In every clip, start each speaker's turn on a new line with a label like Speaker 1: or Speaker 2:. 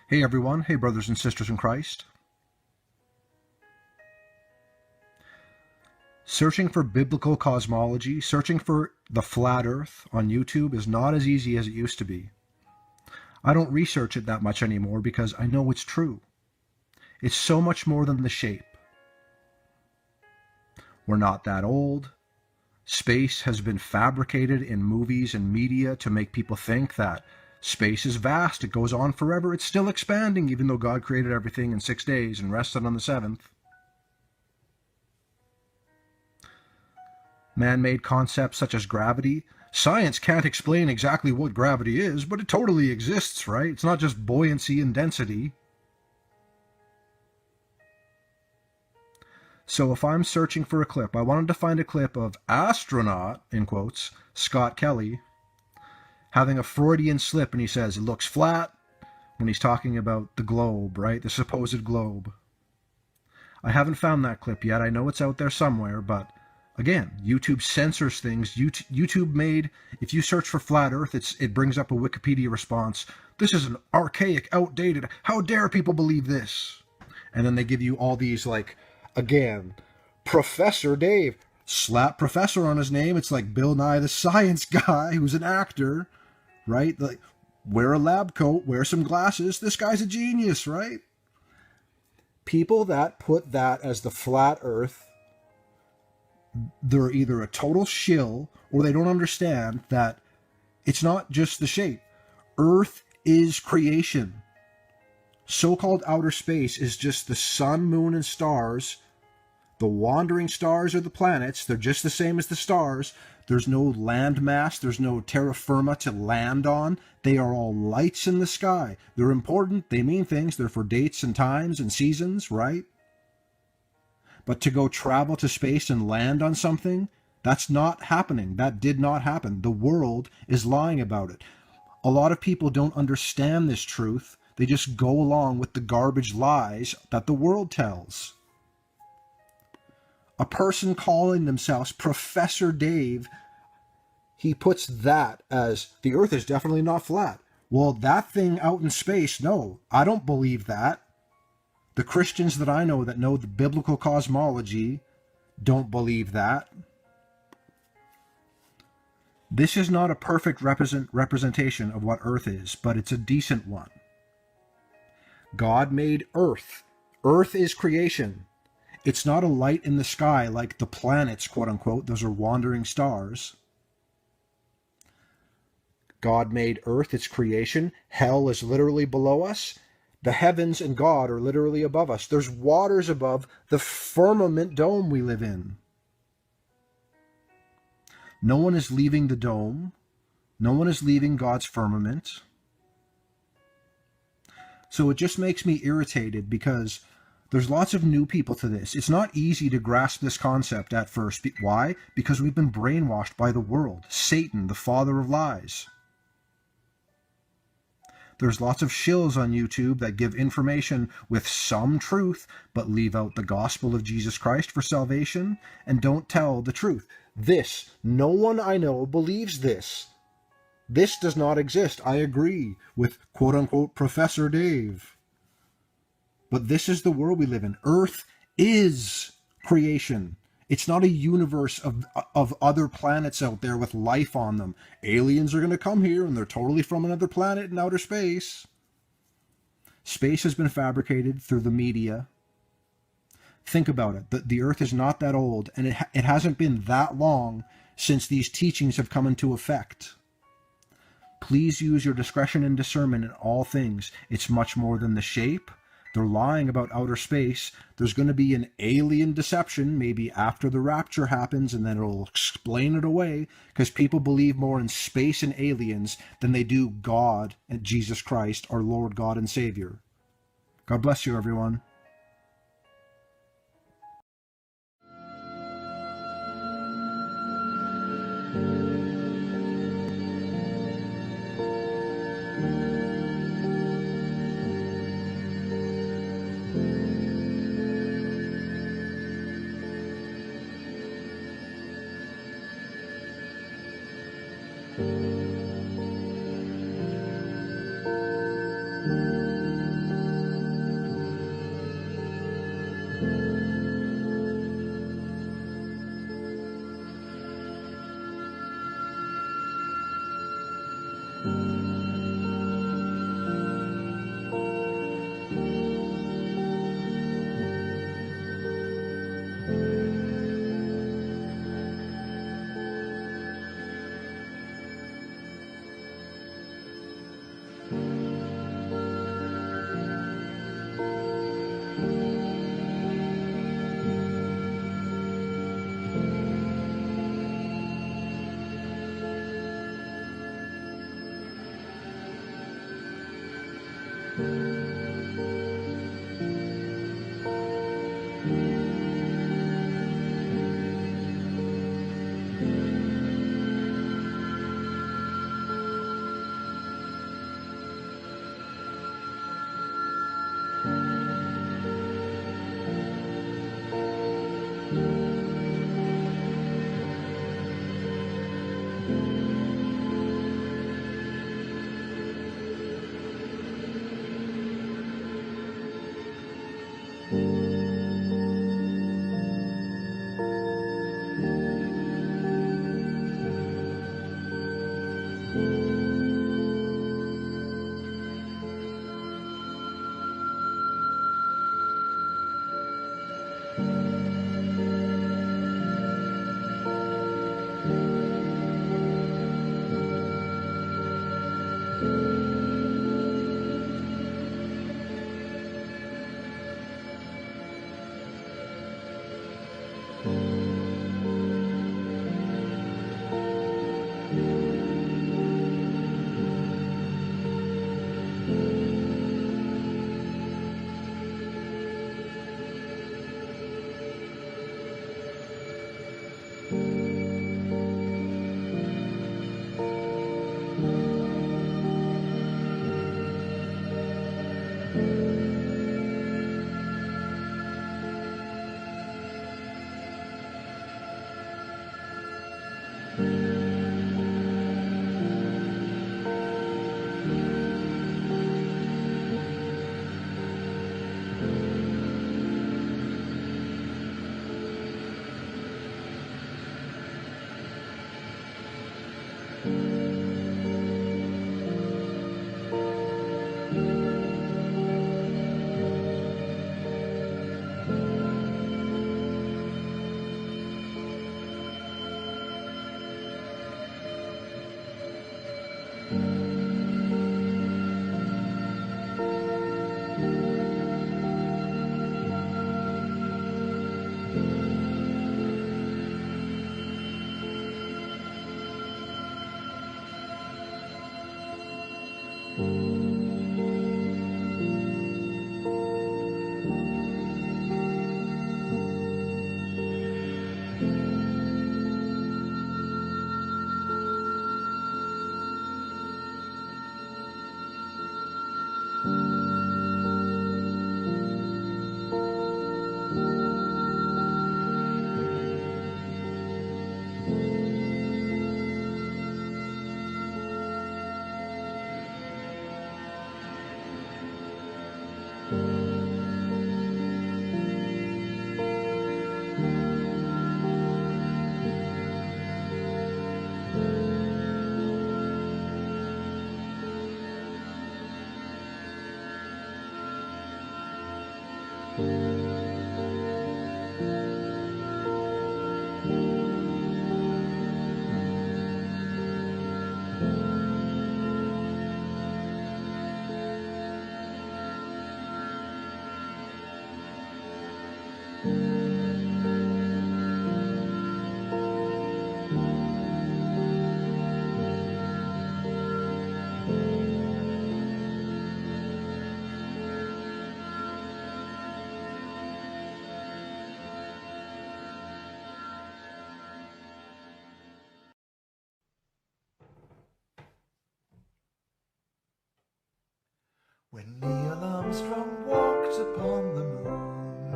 Speaker 1: Hey everyone, hey brothers and sisters in Christ. Searching for biblical cosmology, searching for the flat earth on YouTube is not as easy as it used to be. I don't research it that much anymore because I know it's true. It's so much more than the shape. We're not that old. Space has been fabricated in movies and media to make people think that space is vast, it goes on forever, it's still expanding even though God created everything in 6 days and rested on the seventh. Man-made concepts such as gravity. Science can't explain exactly what gravity is, but it totally exists, right? It's not just buoyancy and density. So if I'm searching for a clip, I wanted to find a clip of astronaut, in quotes, Scott Kelly, having a Freudian slip, and he says it looks flat when he's talking about the globe, right? The supposed globe. I haven't found that clip yet. I know it's out there somewhere, but again, YouTube censors things. YouTube made, if you search for flat earth, it brings up a Wikipedia response. This is an archaic, outdated, how dare people believe this? And then they give you all these, like, again, Professor Dave, slap professor on his name. It's like Bill Nye the Science Guy, who's an actor, right? Like, wear a lab coat, wear some glasses. This guy's a genius, right? People that put that as the flat earth, they're either a total shill or they don't understand that it's not just the shape. Earth is creation. So-called outer space is just the sun, moon, and stars. The wandering stars are the planets. They're just the same as the stars. There's no land mass. There's no terra firma to land on. They are all lights in the sky. They're important. They mean things. They're for dates and times and seasons, right? But to go travel to space and land on something, that's not happening. That did not happen. The world is lying about it. A lot of people don't understand this truth. They just go along with the garbage lies that the world tells. A person calling themselves Professor Dave, he puts that as the earth is definitely not flat. Well, that thing out in space, no, I don't believe that. The Christians that I know that know the biblical cosmology don't believe that. This is not a perfect representation of what earth is, but it's a decent one. God made earth. Earth is creation. It's not a light in the sky like the planets, quote unquote. Those are wandering stars. God made earth, it's creation. Hell is literally below us. The heavens and God are literally above us. There's waters above the firmament dome we live in. No one is leaving the dome. No one is leaving God's firmament. So it just makes me irritated because there's lots of new people to this. It's not easy to grasp this concept at first. Why? Because we've been brainwashed by the world. Satan, the father of lies. There's lots of shills on YouTube that give information with some truth, but leave out the gospel of Jesus Christ for salvation and don't tell the truth. No one I know believes this. This does not exist. I agree with quote-unquote Professor Dave. But this is the world we live in. Earth is creation. It's not a universe of other planets out there with life on them. Aliens are going to come here and they're totally from another planet in outer space. Space has been fabricated through the media. Think about it. The Earth is not that old, and it hasn't been that long since these teachings have come into effect. Please use your discretion and discernment in all things. It's much more than the shape. They're lying about outer space. There's going to be an alien deception maybe after the rapture happens, and then it'll explain it away, because people believe more in space and aliens than they do God and Jesus Christ, our Lord, God, and Savior. God bless you, everyone.
Speaker 2: When Neil Armstrong walked upon the moon,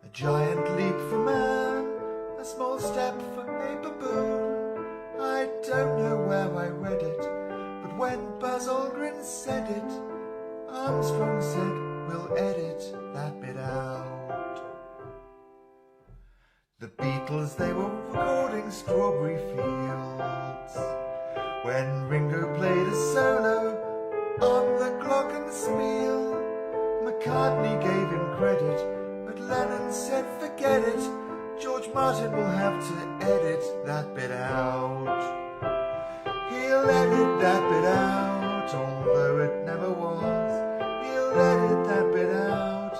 Speaker 2: a giant leap for man, a small step for a baboon. I don't know where I read it, but when Buzz Aldrin said it, Armstrong said, we'll edit that bit out. The Beatles, they were recording Strawberry Fields when Ringo played a solo on the glockenspiel. McCartney gave him credit, but Lennon said forget it. George Martin will have to edit that bit out. He'll edit that bit out, although it never was. He'll edit that bit out,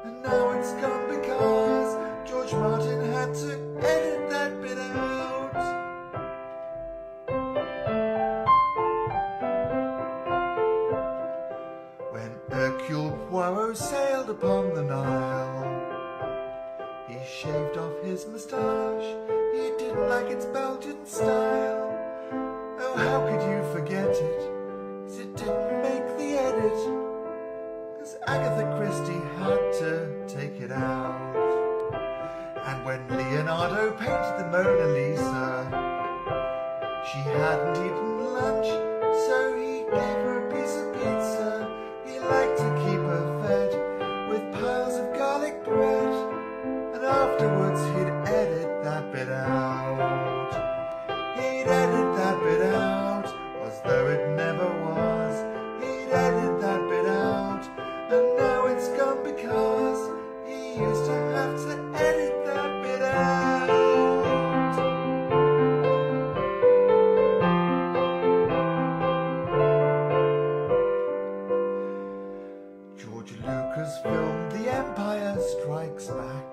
Speaker 2: and now it's gone because George Martin had to edit that bit out. Poirot sailed upon the Nile. He shaved off his moustache, he didn't like its Belgian style. Oh, how could you forget it? 'Cause it didn't make the edit. 'Cause Agatha Christie had to take it out. And when Leonardo painted the Mona Lisa, she hadn't eaten lunch, so he gave her a piece of pizza. He liked to keep her fed with piles of garlic bread. And afterwards he'd edit that bit out. He'd edit that bit out, as though it never was. He'd edit that bit out, and now it's gone because he used to have to edit that bit out. George Lucas filmed The Empire Strikes Back.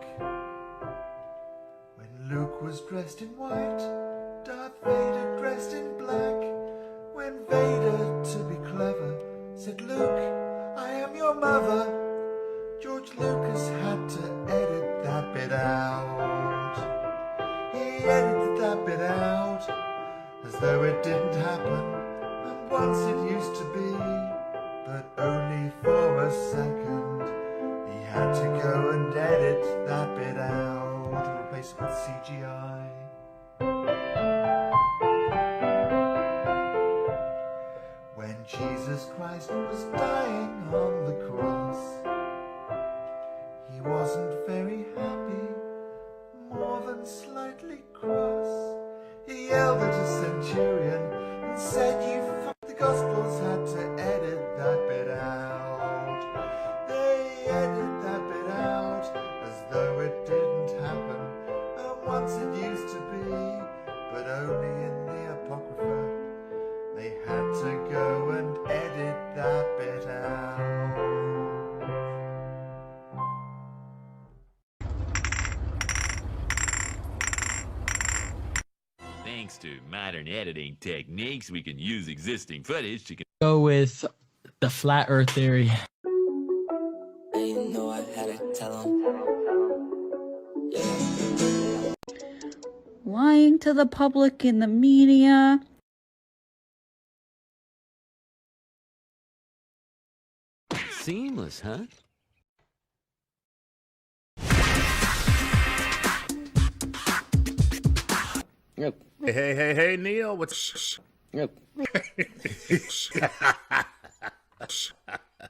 Speaker 2: When Luke was dressed in white, Darth Vader dressed in black. When Vader, to be clever, said, "Luke, I am your mother," George Lucas had to edit that bit out. He edited that bit out, as though it didn't happen, and once it used to be, but only for a second. He had to go and edit that bit out and replace it with CGI. When Jesus Christ was dying on the cross, he wasn't very happy, more than slightly cross. He yelled at a centurion and said, "You f***." The Gospels had to edit that bit out. They edit that bit out, as though it didn't happen, and once it used to be, but only in the Apocrypha. They had to go and edit that bit out.
Speaker 3: Thanks to modern editing techniques, we can use existing footage to
Speaker 4: Go with the flat earth theory.
Speaker 5: You know I had to tell him.
Speaker 6: Lying to the public in the media.
Speaker 3: Seamless, huh?
Speaker 7: Hey, Neil, what's...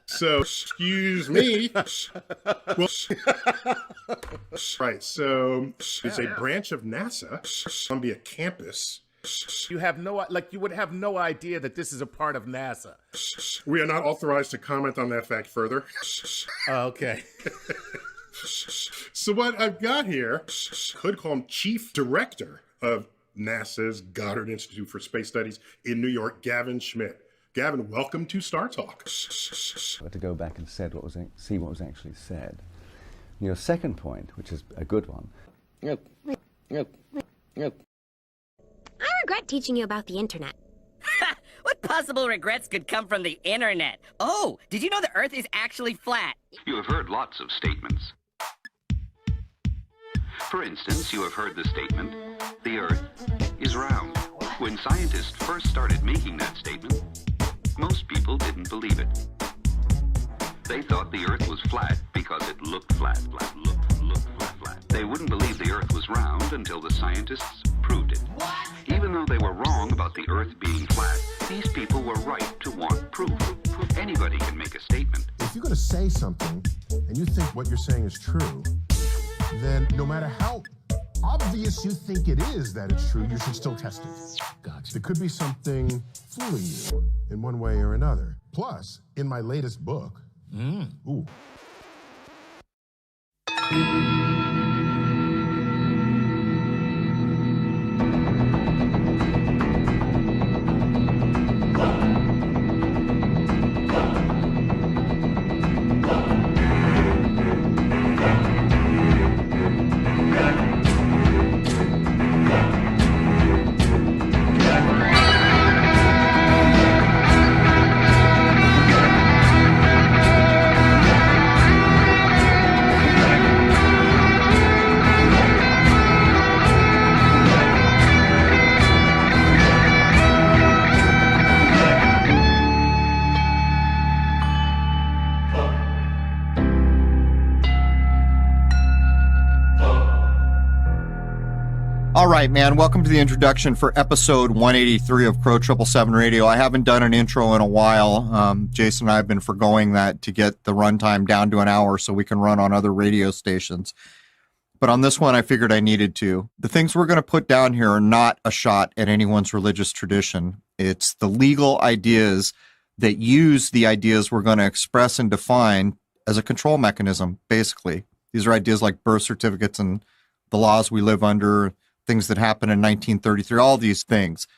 Speaker 7: So, excuse me. Well, right, so it's a branch of NASA, Columbia campus.
Speaker 8: You have no, like, you would have no idea that this is a part of NASA.
Speaker 7: We are not authorized to comment on that fact further.
Speaker 8: Okay.
Speaker 7: So what I've got here, could call him Chief Director of NASA's Goddard Institute for Space Studies in New York, Gavin Schmidt. Gavin, welcome to Star Talk.
Speaker 9: To go back and see what was actually said. Your second point, which is a good one.
Speaker 10: I regret teaching you about the internet.
Speaker 11: What possible regrets could come from the internet? Oh, did you know the Earth is actually flat?
Speaker 12: You have heard lots of statements. For instance, you have heard the statement, the Earth is round. When scientists first started making that statement, most people didn't believe it. They thought the Earth was flat because it looked flat. They wouldn't believe the Earth was round until the scientists proved it. Even though they were wrong about the Earth being flat, these people were right to want proof. Anybody can make a statement.
Speaker 13: If you're going to say something and you think what you're saying is true, then no matter how obvious you think it is that it's true, you should still test it. Gotcha. There could be something fooling you in one way or another. Plus, in my latest book, ooh.
Speaker 14: All right, man. Welcome to the introduction for episode 183 of Crow 777 Radio. I haven't done an intro in a while. Jason and I have been foregoing that to get the runtime down to an hour so we can run on other radio stations. But on this one, I figured I needed to. The things we're going to put down here are not a shot at anyone's religious tradition. It's the legal ideas that use the ideas we're going to express and define as a control mechanism, basically. These are ideas like birth certificates and the laws we live under, things that happened in 1933, all these things.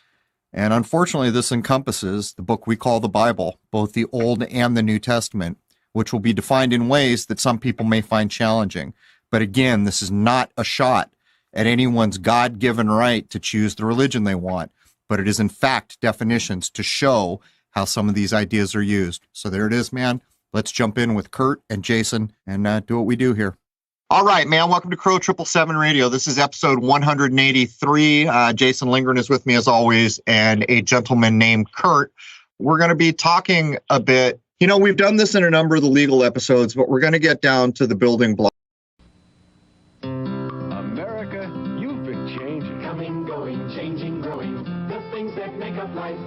Speaker 14: And unfortunately, this encompasses the book we call the Bible, both the Old and the New Testament, which will be defined in ways that some people may find challenging. But again, this is not a shot at anyone's God-given right to choose the religion they want, but it is in fact definitions to show how some of these ideas are used. So there it is, man. Let's jump in with Kurt and Jason and do what we do here. All right, man. Welcome to Crow 777 Radio. This is episode 183. Jason Lindgren is with me as always, and a gentleman named Kurt. We're going to be talking a bit. You know, we've done this in a number of the legal episodes, but we're going to get down to the building blocks.
Speaker 15: America, you've been changing.
Speaker 16: Coming, going, changing, growing. The things that make up life.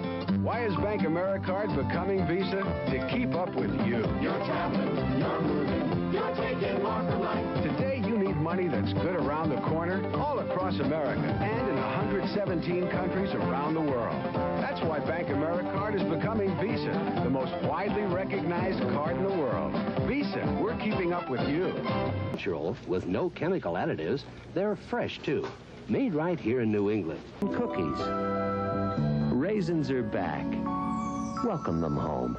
Speaker 15: Why is Bank AmeriCard becoming Visa? To keep up with you.
Speaker 16: You're traveling, you're moving, you're taking more from life.
Speaker 15: Today you need money that's good around the corner, all across America, and in 117 countries around the world. That's why Bank AmeriCard is becoming Visa, the most widely recognized card in the world. Visa, we're keeping up with you.
Speaker 17: Natural, with no chemical additives. They're fresh, too. Made right here in New England. Cookies. Raisins are back. Welcome them home.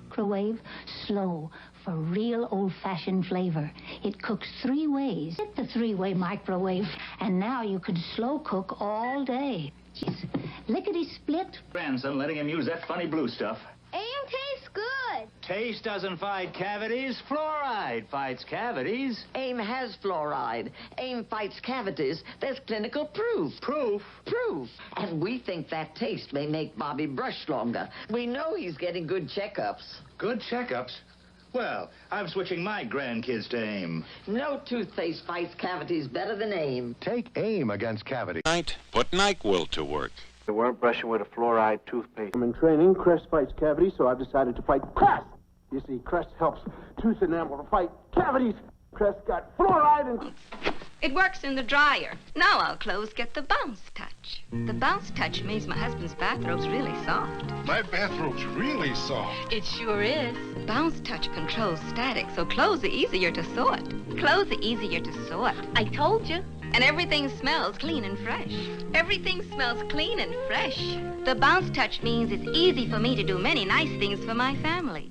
Speaker 18: Microwave slow for real old-fashioned flavor. It cooks 3 ways. Hit the 3-way microwave, and now you can slow cook all day. Jeez. Lickety-split.
Speaker 19: Grandson letting him use that funny blue stuff.
Speaker 10: AIM tastes good.
Speaker 19: Taste doesn't fight cavities. Fluoride fights cavities.
Speaker 20: AIM has fluoride. AIM fights cavities. There's clinical proof.
Speaker 19: Proof?
Speaker 20: Proof. And we think that taste may make Bobby brush longer. We know he's getting good checkups.
Speaker 19: Good checkups? Well, I'm switching my grandkids to AIM.
Speaker 20: No toothpaste fights cavities better than AIM.
Speaker 15: Take AIM against cavities.
Speaker 21: Put NyQuil to work.
Speaker 22: They weren't brushing with a fluoride toothpaste.
Speaker 23: I'm in training. Crest fights cavities, so I've decided to fight Crest. You see, Crest helps tooth enamel to fight cavities. Crest got fluoride and...
Speaker 24: It works in the dryer. Now our clothes get the bounce touch. The bounce touch means my husband's bathrobe's really soft.
Speaker 25: My bathrobe's really soft.
Speaker 24: It sure is. Bounce touch controls static, so clothes are easier to sort. Clothes are easier to sort. I told you. And everything smells clean and fresh. Everything smells clean and fresh. The bounce touch means it's easy for me to do many nice things for my family.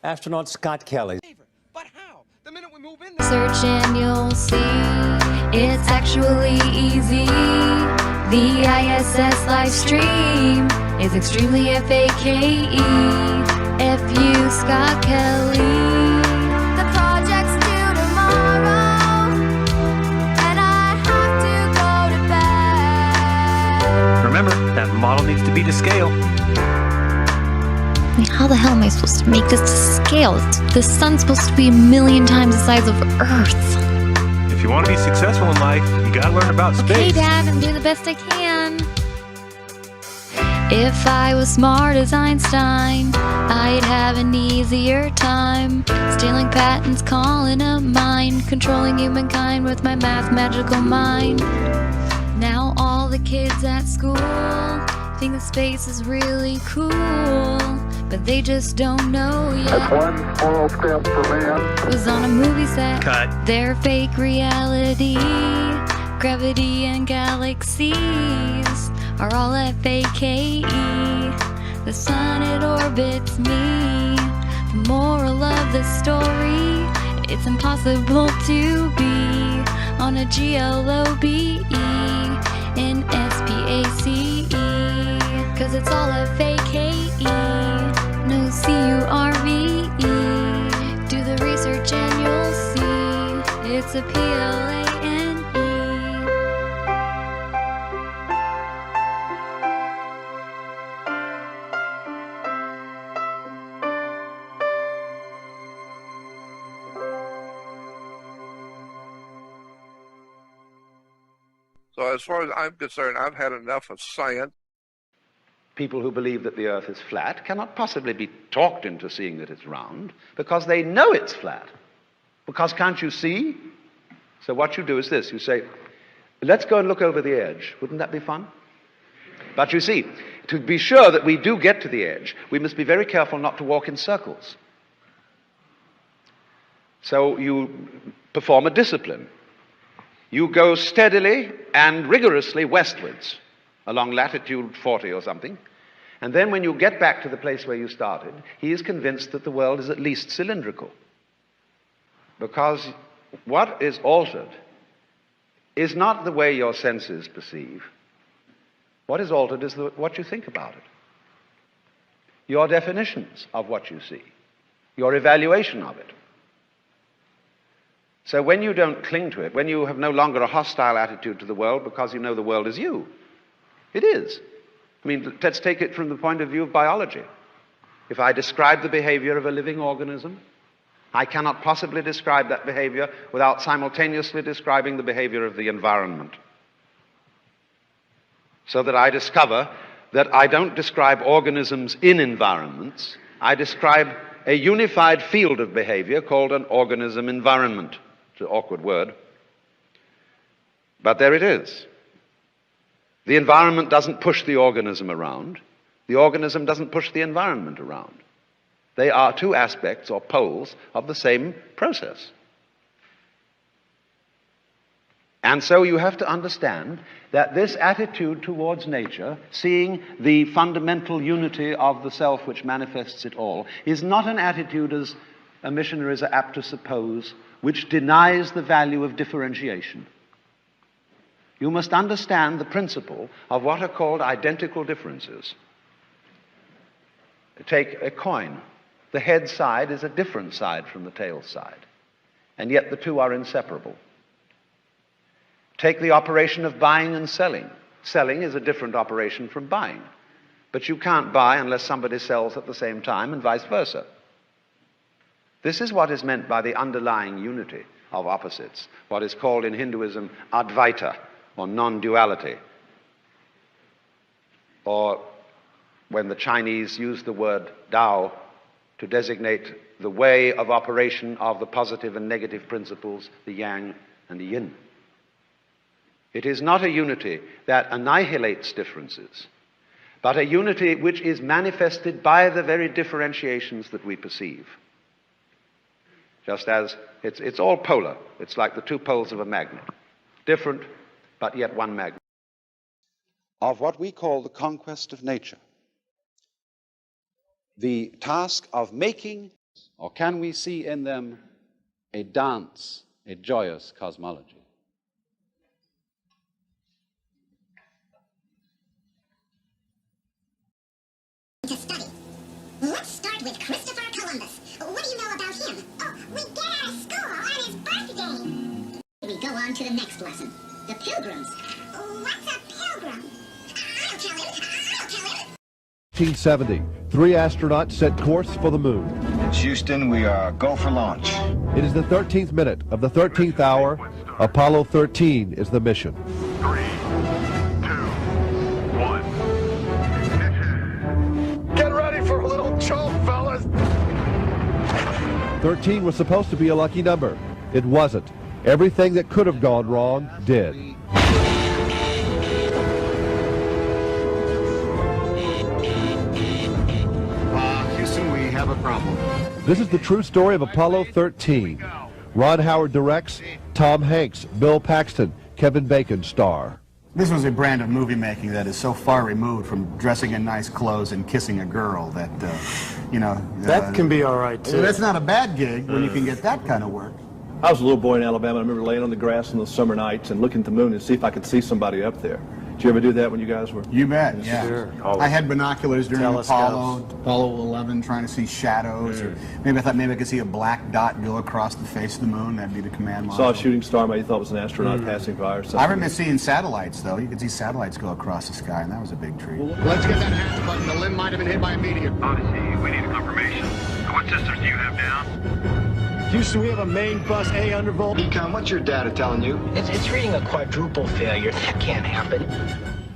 Speaker 1: astronaut Scott Kelly.
Speaker 2: Search and you'll see it's actually easy. The ISS live stream is extremely FAKE. F.U. Scott Kelly. The project's due tomorrow, and I have to go to bed.
Speaker 1: Remember, that model needs to be to scale.
Speaker 4: I mean, how the hell am I supposed to make this to scale? The sun's supposed to be 1,000,000 times the size of Earth.
Speaker 1: If you want to be successful in life, you gotta learn about space.
Speaker 4: Okay, Dad, I'm doing the best I can. If I was smart as Einstein, I'd have an easier time stealing patents, calling up mine, controlling humankind with my magical mind. Now all the kids at school think that space is really cool, but they just don't know yet.
Speaker 23: That's one small step for man.
Speaker 4: Was on a movie set.
Speaker 1: Cut.
Speaker 4: Their fake reality, gravity and galaxies are all FAKE. The sun, it orbits me. The moral of the story, it's impossible to be on a GLOBE in SPACE, 'cause it's all a fake KE, no CURVE. Do the research and you'll see it's a PLANE.
Speaker 5: So as far as I'm concerned, I've had enough of science.
Speaker 6: People who believe that the earth is flat cannot possibly be talked into seeing that it's round because they know it's flat. Because can't you see? So what you do is this. You say, let's go and look over the edge. Wouldn't that be fun? But you see, to be sure that we do get to the edge, we must be very careful not to walk in circles. So you perform a discipline. You go steadily and rigorously westwards along latitude 40 or something, and then when you get back to the place where you started, he is convinced that the world is at least cylindrical. Because what is altered is not the way your senses perceive. What is altered is what you think about it. Your definitions of what you see, your evaluation of it. So when you don't cling to it, when you have no longer a hostile attitude to the world because you know the world is you, it is. I mean, let's take it from the point of view of biology. If I describe the behavior of a living organism, I cannot possibly describe that behavior without simultaneously describing the behavior of the environment. So that I discover that I don't describe organisms in environments, I describe a unified field of behavior called an organism environment. It's an awkward word, but there it is. The environment doesn't push the organism around. The organism doesn't push the environment around. They are two aspects or poles of the same process. And so you have to understand that this attitude towards nature, seeing the fundamental unity of the self which manifests it all, is not an attitude, as missionaries are apt to suppose, which denies the value of differentiation. You must understand the principle of what are called identical differences. Take a coin. The head side is a different side from the tail side, and yet the two are inseparable. Take the operation of buying and selling. Selling is a different operation from buying, but you can't buy unless somebody sells at the same time, and vice versa. This is what is meant by the underlying unity of opposites, what is called in Hinduism Advaita, or non-duality. Or when the Chinese use the word Tao to designate the way of operation of the positive and negative principles, the yang and the yin. It is not a unity that annihilates differences, but a unity which is manifested by the very differentiations that we perceive. Just as it's all polar. It's like the two poles of a magnet. Different, but yet one magnet. Of what we call the conquest of nature. The task of making
Speaker 3: Or can we see in them a dance, a joyous cosmology?
Speaker 7: To study. Let's start with Christopher Columbus. What do you know about him? Oh, we get out of school on his birthday. We go on to the next lesson. The Pilgrims. What's a pilgrim? I'll tell him.
Speaker 8: 1970, 3 astronauts set course for the moon.
Speaker 9: It's Houston, we are go for launch.
Speaker 8: It is the 13th minute of the 13th hour. Apollo 13 is the mission.
Speaker 11: 3, 2, 1.
Speaker 25: Get ready for a little choke, fellas.
Speaker 8: 13 was supposed to be a lucky number. It wasn't. Everything that could have gone wrong did.
Speaker 9: Houston, we have a problem.
Speaker 8: This is the true story of Apollo 13. Ron Howard directs, Tom Hanks, Bill Paxton, Kevin Bacon star.
Speaker 26: This was a brand of movie making that is so far removed from dressing in nice clothes and kissing a girl that, you know...
Speaker 23: That can be all right, too.
Speaker 26: That's not a bad gig when you can get that kind of work.
Speaker 27: I was a little boy in Alabama. I remember laying on the grass on those summer nights and looking at the moon and see if I could see somebody up there. Did you ever do that when you guys were?
Speaker 26: You bet, yeah.
Speaker 27: Sure.
Speaker 26: I had binoculars during
Speaker 23: Telescopes.
Speaker 26: Apollo 11 trying to see shadows. Or maybe I thought maybe I could see a black dot go across the face of the moon. That'd be the command module.
Speaker 27: Saw a shooting star, maybe you thought it was an astronaut passing by or something.
Speaker 26: I remember seeing satellites, though. You could see satellites go across the sky, and that was a big treat.
Speaker 9: Let's get that hatch button. The limb might have been hit by a meteor.
Speaker 11: Odyssey, we need a confirmation. What systems do you have down?
Speaker 23: Houston, we have a main bus A undervolt.
Speaker 9: Econ, what's your data telling you?
Speaker 28: It's reading a quadruple failure. That can't happen.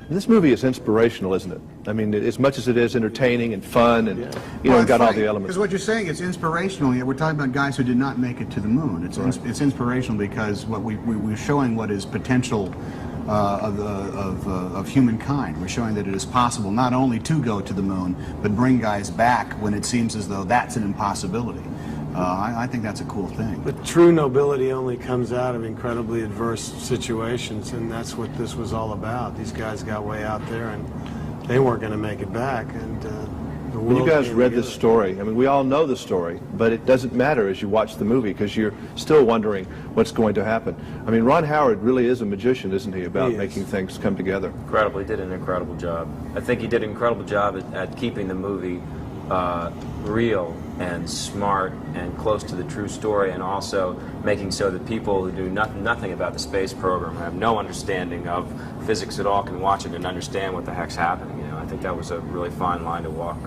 Speaker 27: This movie is inspirational, isn't it? I mean, as much as it is entertaining and fun and, you know, got all the elements.
Speaker 26: Because what you're saying, it's inspirational. We're talking about guys who did not make it to the moon. It's inspirational because what we're showing what is potential of humankind. We're showing that it is possible not only to go to the moon, but bring guys back when it seems as though that's an impossibility. I think that's a cool thing.
Speaker 23: But true nobility only comes out of incredibly adverse situations, and that's what this was all about. These guys got way out there, and they weren't going to make it back. And the world
Speaker 27: When you guys
Speaker 23: came
Speaker 27: read
Speaker 23: together.
Speaker 27: this story, I mean, we all know the story, but it doesn't matter as you watch the movie because you're still wondering what's going to happen. I mean, Ron Howard really is a magician, isn't he, about making things come together?
Speaker 29: Incredible. He did an incredible job. I think he did an incredible job at keeping the movie real and smart and close to the true story, and also making so that people who do nothing about the space program, have no understanding of physics at all, can watch it and understand what the heck's happening. You know, I think that was a really fine line to walk.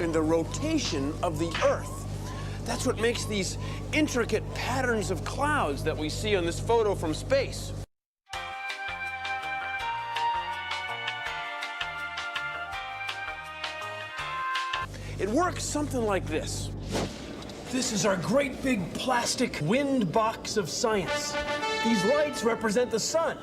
Speaker 15: in the rotation of the Earth. That's what makes these intricate patterns of clouds that we see on this photo from space. It works something like this. This is our great big plastic wind box of science. These lights represent the sun.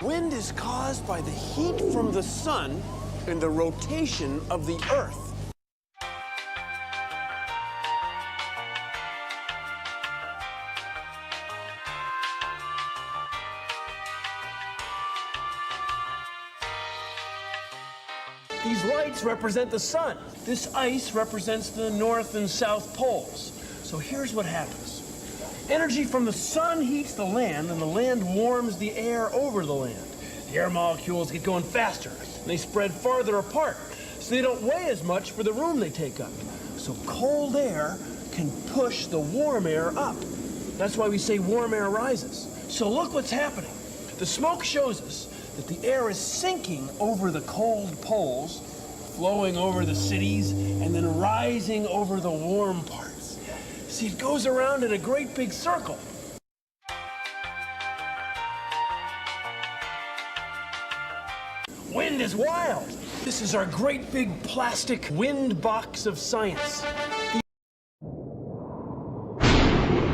Speaker 15: Wind is caused by the heat from the sun and the rotation of the Earth. These lights represent the sun. This ice represents the North and South poles. So here's what happens. Energy from the sun heats the land, and the land warms the air over the land. The air molecules get going faster, and they spread farther apart, so they don't weigh as much for the room they take up. So cold air can push the warm air up. That's why we say warm air rises. So look what's happening. The smoke shows us that the air is sinking over the cold poles, flowing over the cities, and then rising over the warm parts. See, it goes around in a great big circle. Wind is wild. This is our great big plastic wind box of science.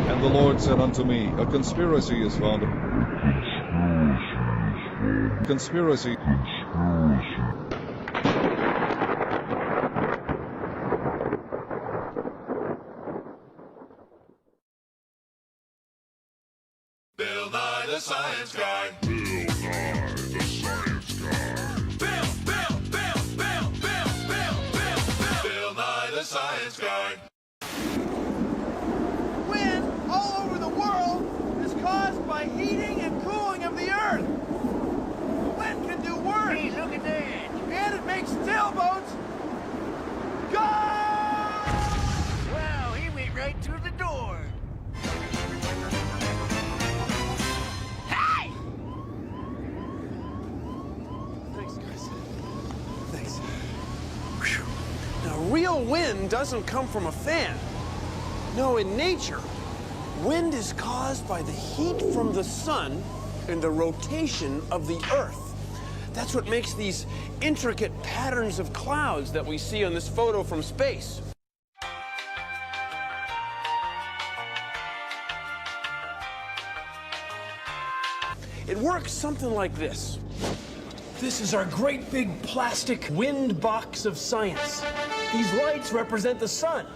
Speaker 10: And the Lord said unto me, a conspiracy is found. Conspiracy.
Speaker 12: Bill Nye the Science Guy. Bill Nye the Science Guy. Bill Nye the Science Guy.
Speaker 15: Wind all over the world is caused by heating and cooling of the Earth. Wind can do work. Hey, look at that. And it makes sailboats go! Wow, he went right through the door. Hey! Thanks, guys. Thanks. Whew. Now, real wind doesn't come from a fan. No, in nature, wind is caused by the heat from the sun and the rotation of the Earth. That's what makes these intricate patterns of clouds that we see on this photo from space. It works something like this. This is our great big plastic wind box of science. These lights represent the sun.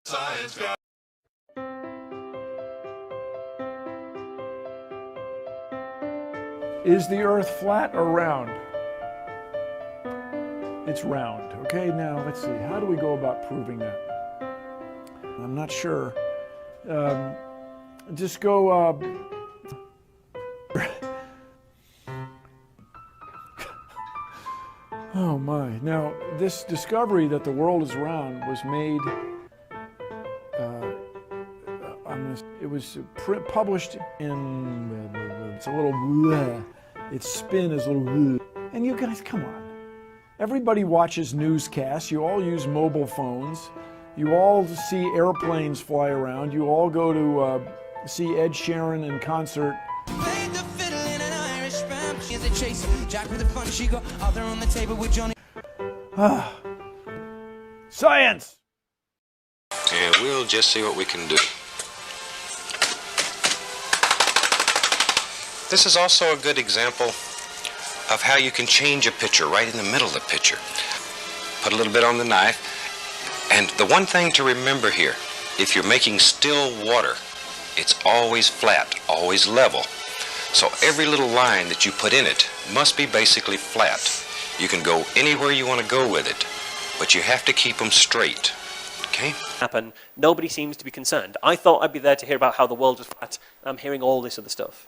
Speaker 12: Science Guy.
Speaker 13: Is the Earth flat or round? It's round. Okay, now let's see. How do we go about proving that? I'm not sure. Just go. Oh my. Now, this discovery that the world is round was made. It was published in. It's a little. Its spin is a little. And you guys, come on. Everybody watches newscasts. You all use mobile phones. You all see airplanes fly around. You all go to see Ed Sheeran in concert. Science!
Speaker 21: And we'll just see what we can do. This is also a good example of how you can change a picture right in the middle of the picture. Put a little bit on the knife. And the one thing to remember here, if you're making still water, it's always flat, always level. So every little line that you put in it must be basically flat. You can go anywhere you want to go with it, but you have to keep them straight. Okay?
Speaker 14: Happen. Nobody seems to be concerned. I thought I'd be there to hear about how the world was flat. I'm hearing all this other stuff.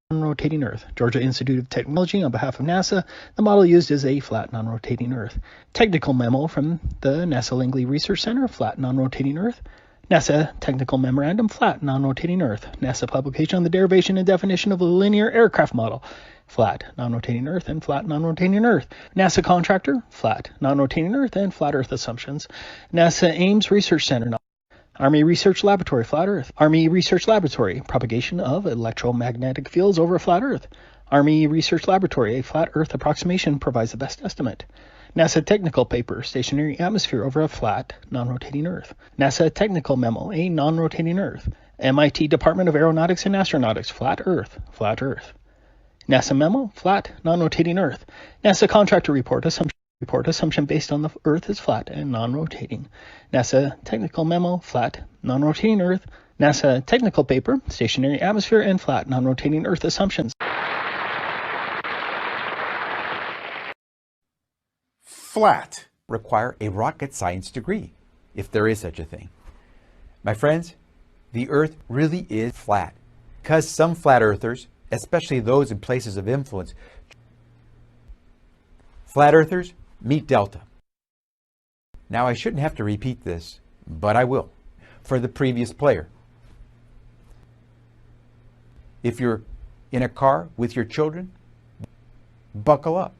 Speaker 16: Non-rotating Earth. Georgia Institute of Technology on behalf of NASA. The model used is a flat non-rotating Earth. Technical memo from the NASA Langley Research Center, flat non-rotating Earth. NASA Technical Memorandum, flat, non-rotating Earth. NASA publication on the derivation and definition of a linear aircraft model. Flat, non-rotating Earth, and flat, non-rotating Earth. NASA contractor, flat, non-rotating Earth, and flat Earth assumptions. NASA Ames Research Center, Army Research Laboratory, flat Earth. Army Research Laboratory, propagation of electromagnetic fields over flat Earth. Army Research Laboratory, a flat Earth approximation provides the best estimate. NASA Technical Paper, stationary atmosphere over a flat, non-rotating Earth. NASA Technical Memo, a non-rotating Earth. MIT Department of Aeronautics and Astronautics, flat Earth, flat Earth. NASA Memo, flat, non-rotating Earth. NASA Contractor Report, assumption based on the Earth is flat and non-rotating. NASA Technical Memo, flat, non-rotating Earth. NASA Technical Paper, stationary atmosphere and flat, non-rotating Earth assumptions.
Speaker 1: Flat require a rocket science degree, if there is such a thing. My friends, the Earth really is flat, because some flat earthers, especially those in places of influence, flat earthers meet Delta. Now I shouldn't have to repeat this, but I will, for the previous player. If you're in a car with your children, buckle up.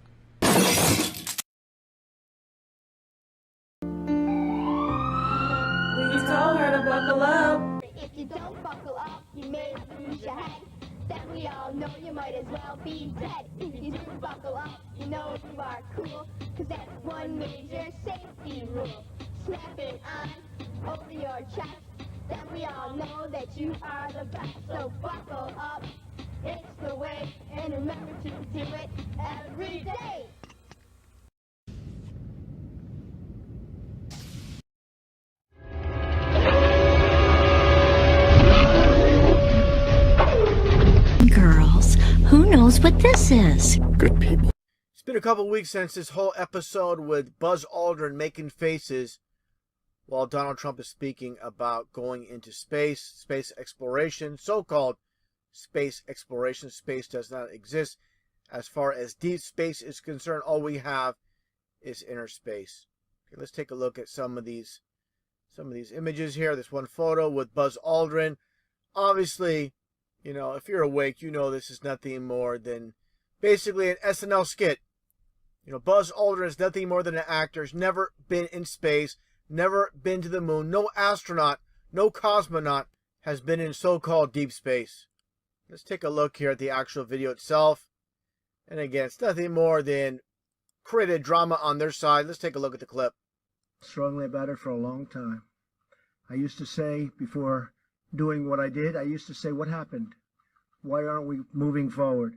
Speaker 2: We told her to buckle up.
Speaker 7: If you don't buckle up, you may lose your head. Then we all know you might as well be dead. If you do buckle up, you know you are cool. Cause that's one major safety rule. Snap it on over your chest. Then we all know that you are the best. So buckle up, it's the way. And remember to do it every day.
Speaker 4: Girls, who knows what this is?
Speaker 1: Good people.
Speaker 17: It's been a couple weeks since this whole episode with Buzz Aldrin making faces while Donald Trump is speaking about going into space exploration, so-called space exploration. Space does not exist. As far as deep space is concerned, all we have is inner space. Okay, let's take a look at some of these images here. This one photo with Buzz Aldrin. Obviously, you know, if you're awake, you know this is nothing more than basically an SNL skit. You know, Buzz Aldrin is nothing more than an actor. He's never been in space, never been to the moon. No astronaut, no cosmonaut has been in so-called deep space. Let's take a look here at the actual video itself. And again, it's nothing more than created drama on their side. Let's take a look at the clip.
Speaker 18: Strongly about it for a long time. I used to say, before doing what I did, I used to say, what happened? Why aren't we moving forward?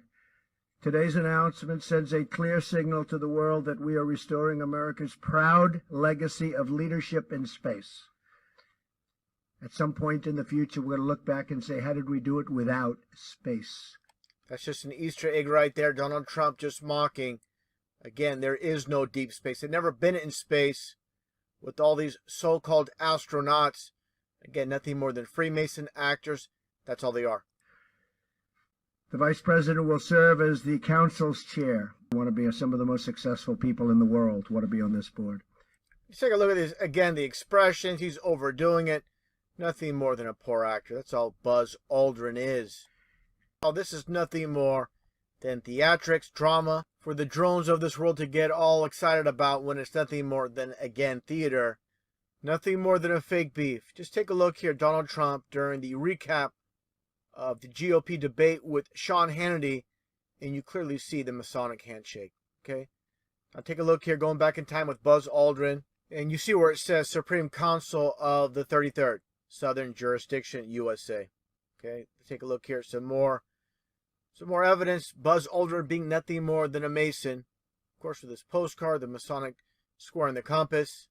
Speaker 18: Today's announcement sends a clear signal to the world that we are restoring America's proud legacy of leadership in space. At some point in the future, we're going to look back and say, how did we do it without space?
Speaker 17: That's just an Easter egg right there. Donald Trump just mocking. Again, there is no deep space. They've never been in space with all these so-called astronauts. Again, nothing more than Freemason actors. That's all they are.
Speaker 18: The Vice President will serve as the Council's chair. Want to be some of the most successful people in the world. Want to be on this board.
Speaker 17: Let's take a look at this. Again, the expressions. He's overdoing it. Nothing more than a poor actor. That's all Buzz Aldrin is. Well, this is nothing more than theatrics, drama, for the drones of this world to get all excited about when it's nothing more than, again, theater. Nothing more than a fake beef. Just take a look here. Donald Trump during the recap of the GOP debate with Sean Hannity, and you clearly see the Masonic handshake. Okay? Now take a look here, going back in time with Buzz Aldrin, and you see where it says Supreme Council of the 33rd Southern Jurisdiction, USA. Okay? Take a look here. Some more evidence. Buzz Aldrin being nothing more than a Mason. Of course, with this postcard, the Masonic square and the compass.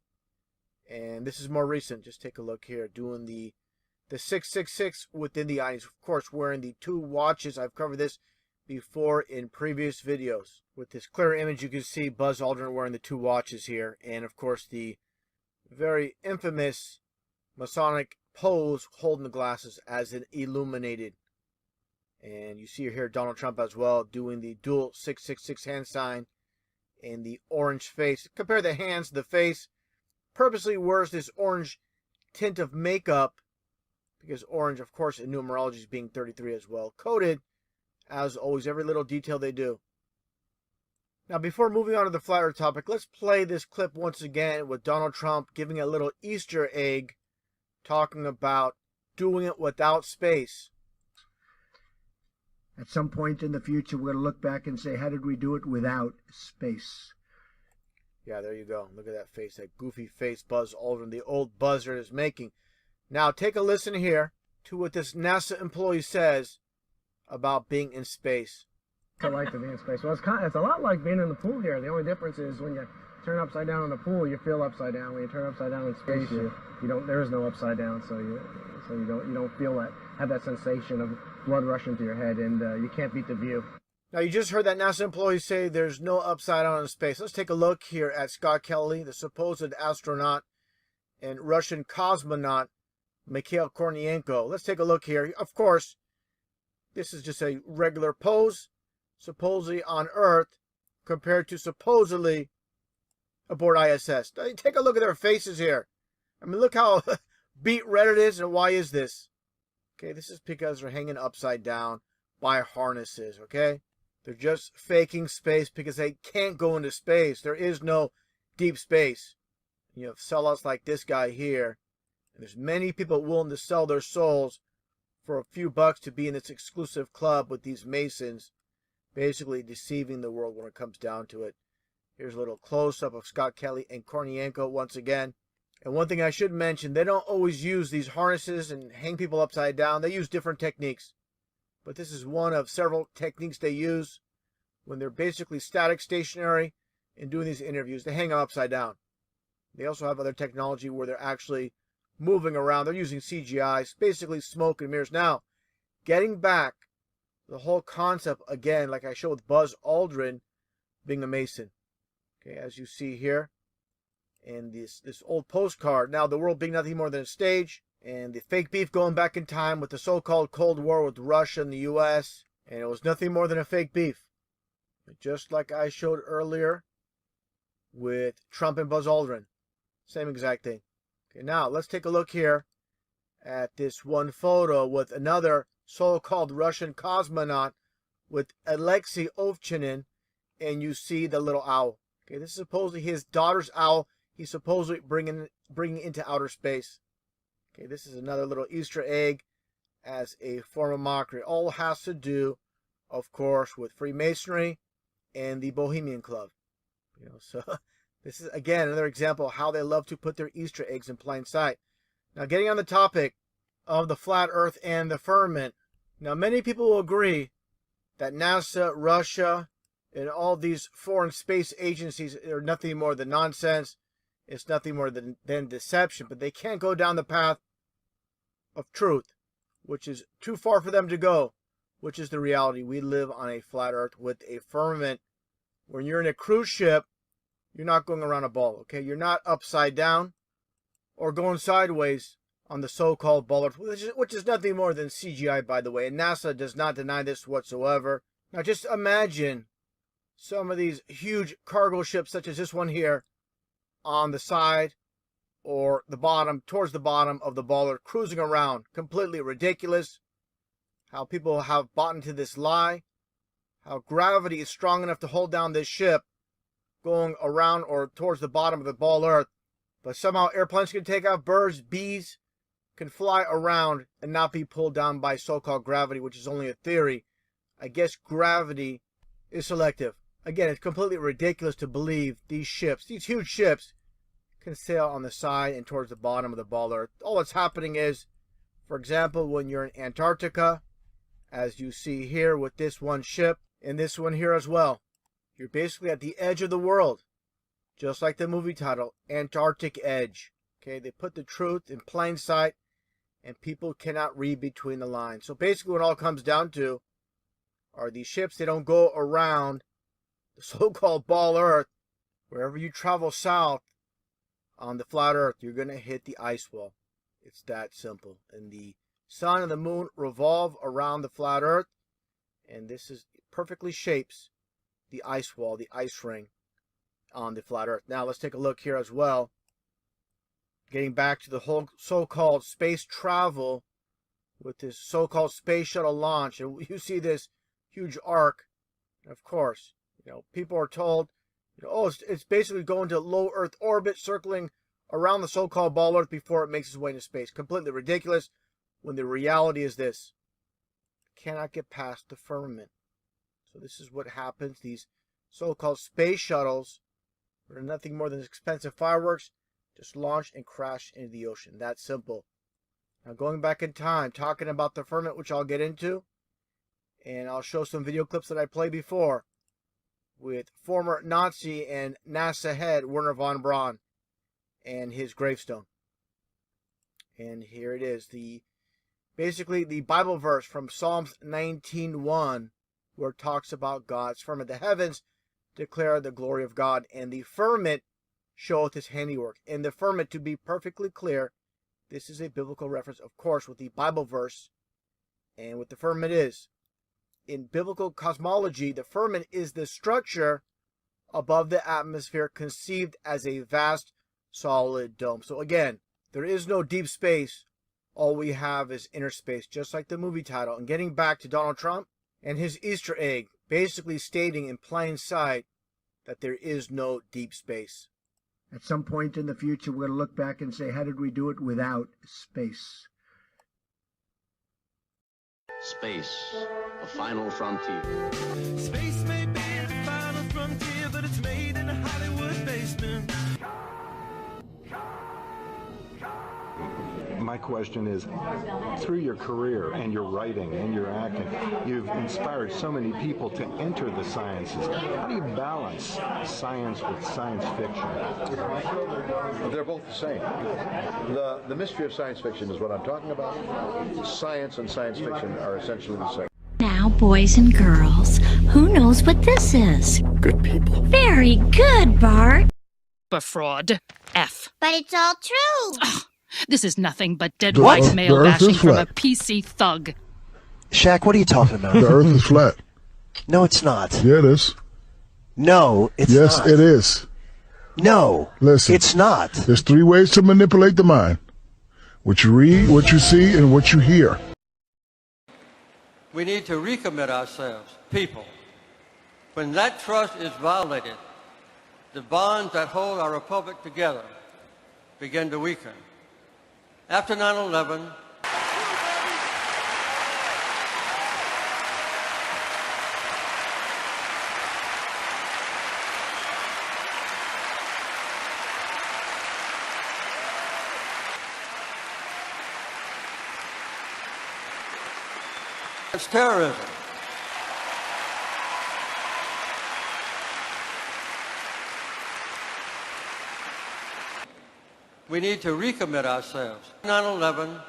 Speaker 17: And this is more recent. Just take a look here. Doing the 666 within the eyes. Of course, wearing the 2 watches. I've covered this before in previous videos. With this clear image, you can see Buzz Aldrin wearing the 2 watches here. And, of course, the very infamous Masonic pose holding the glasses as an illuminated. And you see here Donald Trump as well doing the dual 666 hand sign and the orange face. Compare the hands to the face. Purposely wears this orange tint of makeup, because orange, of course, in numerology is being 33 as well, coated, as always, every little detail they do. Now, before moving on to the flat earth topic, let's play this clip once again with Donald Trump giving a little Easter egg, talking about doing it without space.
Speaker 18: At some point in the future, we're going to look back and say, how did we do it without space?
Speaker 17: Yeah, there you go. Look at that face, that goofy face Buzz Aldrin, the old buzzard, is making. Now, take a listen here to what this NASA employee says about being in space.
Speaker 3: What's it like to be in space? Well, it's a lot like being in the pool here. The only difference is when you turn upside down in the pool, you feel upside down. When you turn upside down in space, you don't. There is no upside down, so you don't feel that, have that sensation of blood rushing to your head, and you can't beat the view.
Speaker 17: Now, you just heard that NASA employee say there's no upside down in space. Let's take a look here at Scott Kelly, the supposed astronaut, and Russian cosmonaut Mikhail Kornienko. Let's take a look here. Of course, this is just a regular pose, supposedly on Earth, compared to supposedly aboard ISS. Take a look at their faces here. I mean, look how beat red it is, and why is this? Okay, this is because they're hanging upside down by harnesses, okay? They're just faking space because they can't go into space. There is no deep space. You have sellouts like this guy here, and there's many people willing to sell their souls for a few bucks to be in this exclusive club with these Masons, basically deceiving the world when it comes down to it. Here's a little close-up of Scott Kelly and Kornienko once again. And one thing I should mention, they don't always use these harnesses and hang people upside down. They use different techniques. But this is one of several techniques they use when they're basically static, stationary, and doing these interviews. They hang them upside down. They also have other technology where they're actually moving around. They're using CGI, basically smoke and mirrors. Now, getting back the whole concept again, like I showed with Buzz Aldrin being a Mason. Okay, as you see here, and this old postcard. Now, the world being nothing more than a stage, and the fake beef going back in time with the so-called Cold War with Russia and the U.S., and it was nothing more than a fake beef. Just like I showed earlier with Trump and Buzz Aldrin. Same exact thing. Okay, now let's take a look here at this one photo with another so-called Russian cosmonaut with Alexei Ovchinin, and you see the little owl. Okay, this is supposedly his daughter's owl. He's supposedly bringing into outer space. Okay, this is another little Easter egg as a form of mockery. All has to do, of course, with Freemasonry and the Bohemian Club. You know, so this is again another example of how they love to put their Easter eggs in plain sight. Now, getting on the topic of the flat Earth and the firmament. Now, many people will agree that NASA, Russia, and all these foreign space agencies are nothing more than nonsense. It's nothing more than deception. But they can't go down the path of truth, which is too far for them to go, which is the reality. We live on a flat Earth with a firmament. When you're in a cruise ship, you're not going around a ball, okay? You're not upside down or going sideways on the so-called ball Earth, which is nothing more than CGI, by the way. And NASA does not deny this whatsoever. Now, just imagine some of these huge cargo ships, such as this one here, on the side or the bottom, towards the bottom of the ball Earth, cruising around. Completely ridiculous. How people have bought into this lie. How gravity is strong enough to hold down this ship going around or towards the bottom of the ball Earth. But somehow airplanes can take off, birds, bees can fly around and not be pulled down by so-called gravity, which is only a theory. I guess gravity is selective. Again, it's completely ridiculous to believe these ships, these huge ships, can sail on the side and towards the bottom of the ball Earth. All that's happening is, for example, when you're in Antarctica, as you see here with this one ship, and this one here as well, you're basically at the edge of the world. Just like the movie title, Antarctic Edge. Okay, they put the truth in plain sight, and people cannot read between the lines. So basically what it all comes down to are these ships, they don't go around the so-called ball Earth. Wherever you travel south on the flat Earth, you're going to hit the ice wall. It's that simple. And the sun and the moon revolve around the flat Earth, and this is perfectly shapes the ice wall, the ice ring on the flat Earth. Now let's take a look here as well Getting back to the whole so-called space travel with this so-called space shuttle launch, and you see this huge arc. Of course, people are told, oh, it's basically going to low Earth orbit, circling around the so-called ball Earth before it makes its way into space. Completely ridiculous, when the reality is this: it cannot get past the firmament. So this is what happens. These so-called space shuttles are nothing more than expensive fireworks, just launch and crash into the ocean. That simple. Now going back in time, talking about the firmament, which I'll get into, and I'll show some video clips that I played before with former Nazi and NASA head Wernher von Braun and his gravestone. And here it is, basically the Bible verse from Psalms 19:1, where it talks about God's firmament. The heavens declare the glory of God, and the firmament showeth his handiwork. And the firmament, to be perfectly clear, this is a biblical reference, of course, with the Bible verse. And what the firmament is, in biblical cosmology, the firmament is the structure above the atmosphere, conceived as a vast solid dome. So again, there is no deep space. All we have is inner space, just like the movie title. And getting back to Donald Trump and his Easter egg, basically stating in plain sight that there is no deep space.
Speaker 18: At some point in the future, we're going to look back and say, how did we do it without space?
Speaker 5: Space, the final frontier.
Speaker 12: Space may be the final frontier, but it's made in a Hollywood basement.
Speaker 6: My question is, through your career and your writing and your acting, you've inspired so many people to enter the sciences. How do you balance science with science fiction?
Speaker 27: They're both the same. The mystery of science fiction is what I'm talking about. Science and science fiction are essentially the same.
Speaker 4: Now, boys and girls, who knows what this is?
Speaker 8: Good people.
Speaker 4: Very good, Bart.
Speaker 11: A fraud. F.
Speaker 7: But it's all true.
Speaker 11: Ugh, this is nothing but dead
Speaker 19: What?
Speaker 11: white
Speaker 19: The
Speaker 11: male
Speaker 19: Earth
Speaker 11: bashing
Speaker 19: is
Speaker 11: from a
Speaker 19: flat.
Speaker 11: PC thug.
Speaker 19: Shaq, what are you talking about?
Speaker 11: The Earth
Speaker 19: is flat. No, it's not.
Speaker 20: Yeah, it is.
Speaker 19: No, it's
Speaker 20: yes,
Speaker 19: not.
Speaker 20: it is.
Speaker 19: No,
Speaker 20: listen.
Speaker 19: it's not.
Speaker 20: There's three ways to manipulate the mind: what you read, what you see, and what you hear.
Speaker 22: We need to recommit ourselves, people. When that trust is violated, the bonds that hold our republic together begin to weaken. After 9/11, it's terrorism. We need to recommit ourselves. 9/11,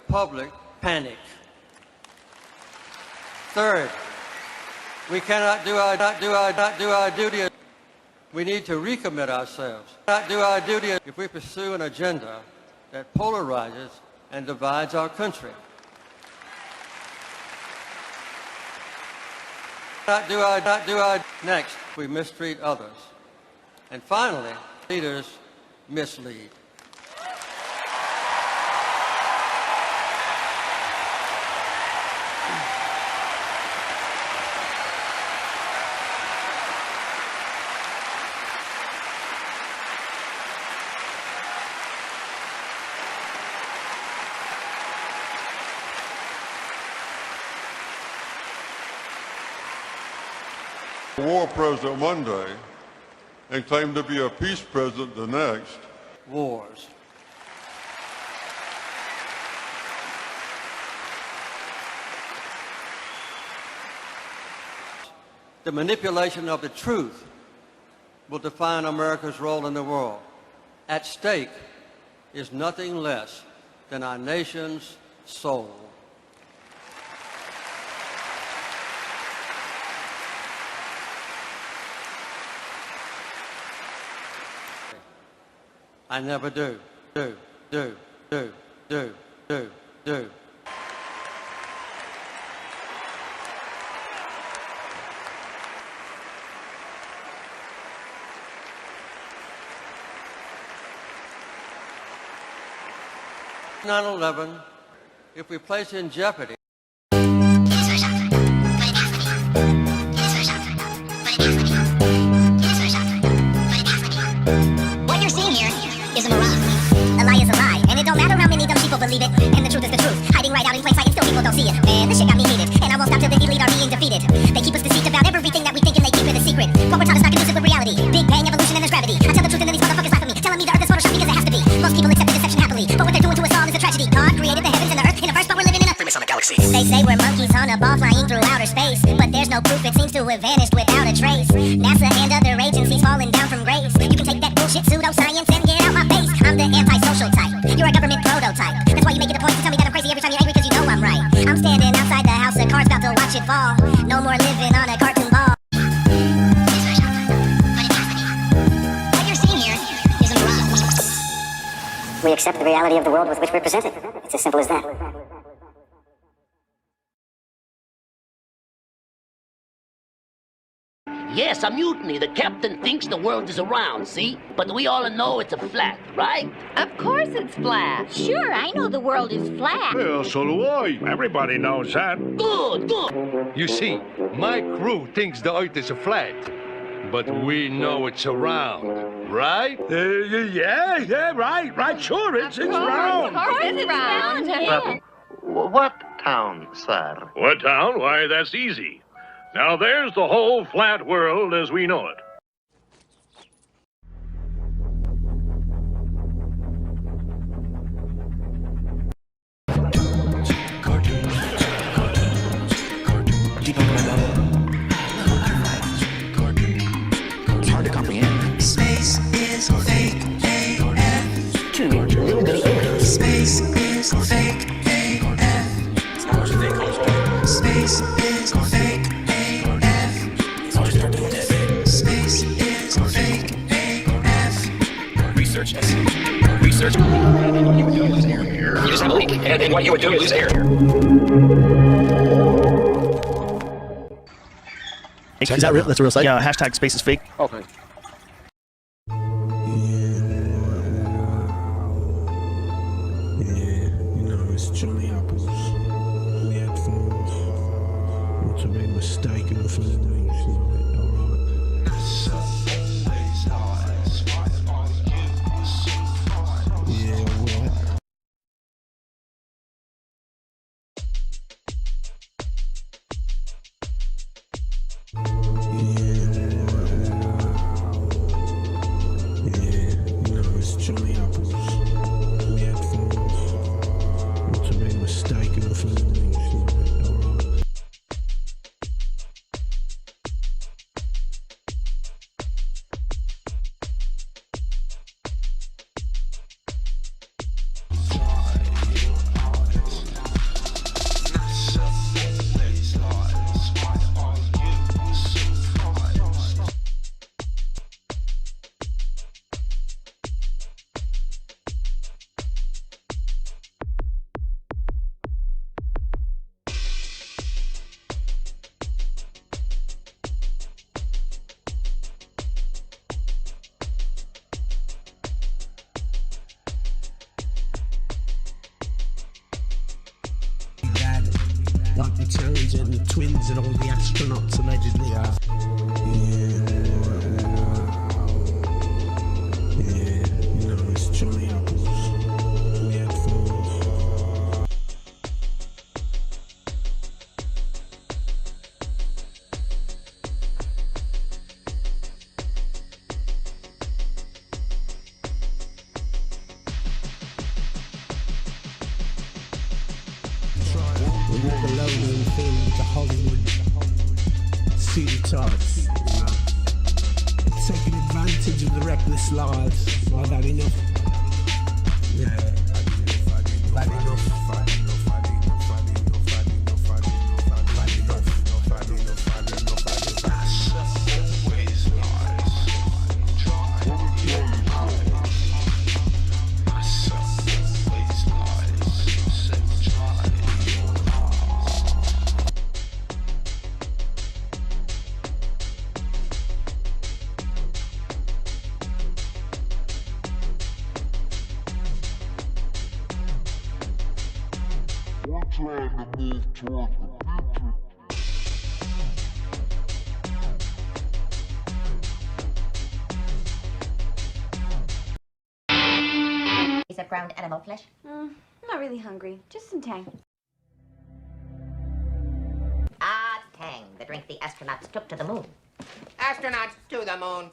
Speaker 22: public panic. Third, we cannot do our duty. We need to recommit ourselves. Not do our duty if we pursue an agenda that polarizes and divides our country. Not do our next, we mistreat others. And finally, leaders mislead.
Speaker 12: War president one day and claimed to be a peace president the next.
Speaker 22: Wars. The manipulation of the truth will define America's role in the world. At stake is nothing less than our nation's soul. I never do. 9/11, if we place in jeopardy
Speaker 7: what you're seeing here is a mirage. A lie is a lie, and it don't matter how many dumb people believe it. And the truth is the truth, hiding right out in plain sight, and still people don't see it. Man, this shit got me heated, and I won't stop till the elite are being defeated. They keep us deceived about everything that we think, and they keep it a secret. What we're taught is not conducive with reality. Big bang, evolution, and there's gravity. I tell the truth, and then these motherfuckers laugh at me, telling me the earth is photoshopped because it has to be. Most people accept the deception happily, but what they're doing to us all is a tragedy. God created the heavens and the earth in a verse, but we're living in a Freemasonic galaxy. They say we're monkeys on a ball flying through outer space, but there's no proof, it seems to have vanished without a trace. NASA and other agencies falling down from grace. You can take that bullshit pseudoscience and get out my face. I'm the antisocial type, you're a government prototype. That's why you make it a point to tell me that I'm crazy every time you're angry, cause you know I'm right. I'm standing outside the house of cards about to watch it fall. No more living on a cartoon ball. What you're seeing here is a mirage. We accept the reality of the world with which we're presented. It's as simple as that.
Speaker 8: Yes, a mutiny. The captain thinks the world is a round, see? But we all know it's a flat, right?
Speaker 4: Of course it's flat. Sure, I know the world is flat.
Speaker 12: Well, so do I. Everybody knows that.
Speaker 8: Good, good.
Speaker 9: You see, my crew thinks the Earth is a flat, but we know it's a round, right?
Speaker 12: Yeah, right. Sure, it's round.
Speaker 4: Of course it's round. Yeah.
Speaker 10: What town, sir?
Speaker 12: What town? Why, that's easy. Now there's the whole flat world as we know it.
Speaker 23: It's hard to comprehend. Space is fake AF. Space is fake AF. Space is fake AF. Space is fake AF.
Speaker 24: Research. You just have a leak, and what you would do is lose air.
Speaker 19: Is that real? That's a real site?
Speaker 23: Yeah, hashtag space is fake.
Speaker 19: Okay.
Speaker 25: It's Johnny Apples. The headphones. What's a big mistake in the first thing? Yeah, what? It's Johnny Apples. The headphones. What's a big mistake in the first thing? Like the Towns and the twins and all the astronauts allegedly. Yeah, it's Johnny Apples. The headphones. Walk alone and film to Hollywood. See the tops. Taking advantage of the reckless lives. I've had enough. Yeah, I've had enough.
Speaker 12: trying to move toward the future.
Speaker 2: Piece of ground animal flesh?
Speaker 13: I'm not really hungry. Just some Tang.
Speaker 2: Ah, Tang, the drink the astronauts took to the moon.
Speaker 14: Astronauts to the moon.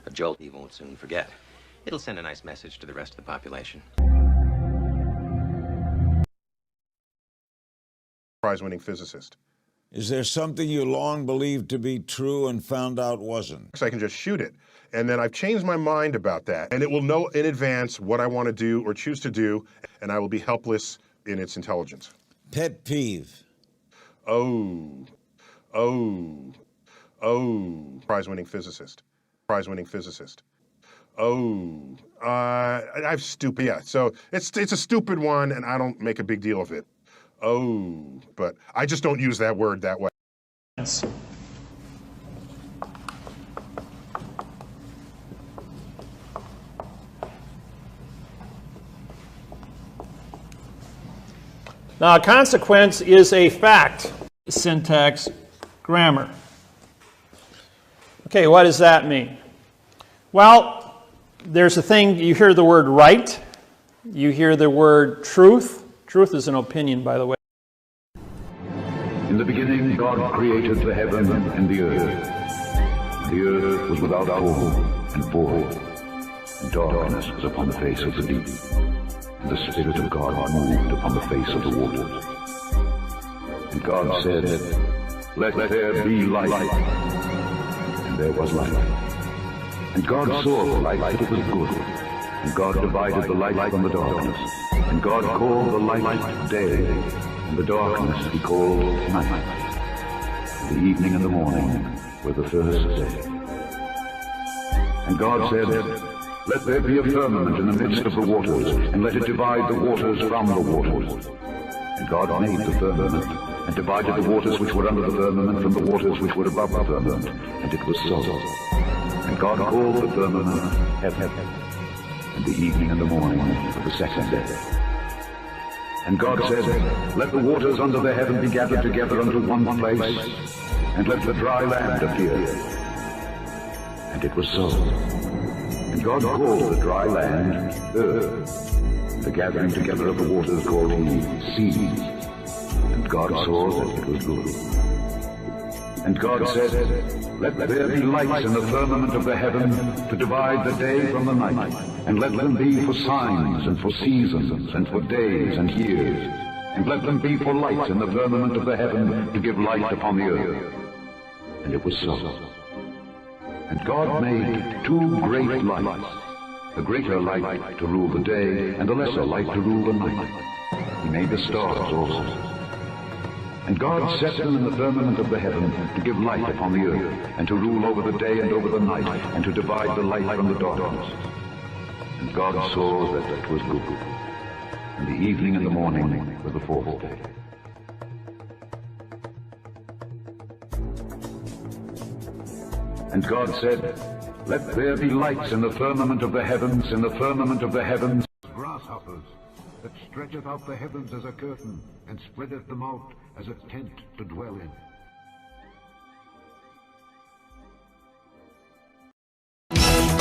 Speaker 15: A jolt he won't soon forget. It'll send a nice message to the rest of the population.
Speaker 6: Prize-winning physicist.
Speaker 16: Is there something you long believed to be true and found out wasn't?
Speaker 6: I can just shoot it. And then I've changed my mind about that. And it will know in advance what I want to do or choose to do, and I will be helpless in its intelligence.
Speaker 16: Pet peeve.
Speaker 6: Oh. Prize-winning physicist. Prize-winning physicist. I've stupid. Yeah, so it's a stupid one, and I don't make a big deal of it. But I just don't use that word that way.
Speaker 21: Yes. Now, a consequence is a fact. Syntax, grammar. Okay, what does that mean? Well, there's a thing, you hear the word right, you hear the word truth. Truth is an opinion, by the way.
Speaker 26: In the beginning, God created the heaven and the earth. The earth was without form and void, and darkness was upon the face of the deep. And the Spirit of God moved upon the face of the waters. And God said, "Let there be light." And there was light. And God saw the light that it was good. And God divided the light from the darkness. And God called the light day, and the darkness he called night. The evening and the morning were the first day. And God said, "Let there be a firmament in the midst of the waters, and let it divide the waters from the waters." And God made the firmament, and divided the waters which were under the firmament from the waters which were above the firmament, and it was so. And God called the firmament heaven. And the evening and the morning were the second day. And God said, "Let the waters under the heaven be gathered together unto one place, and let the dry land appear." And it was so. And God called the dry land earth, the gathering together of the waters called he seas. And God saw that it was good. And God said, "Let there be lights in the firmament of the heaven to divide the day from the night, and let them be for signs and for seasons and for days and years, and let them be for lights in the firmament of the heaven to give light upon the earth." And it was so. And God made two great lights, the greater light to rule the day, and the lesser light to rule the night. He made the stars also. And God set them in the firmament of the heaven to give light upon the earth, and to rule over the day and over the night, and to divide the light from the darkness. And God saw that it was good. And the evening and the morning were the fourth day. And God said, "Let there be lights in the firmament of the heavens, in the firmament of the heavens, grasshoppers, that stretcheth out the heavens as a curtain, and spreadeth them out as a tent to dwell in."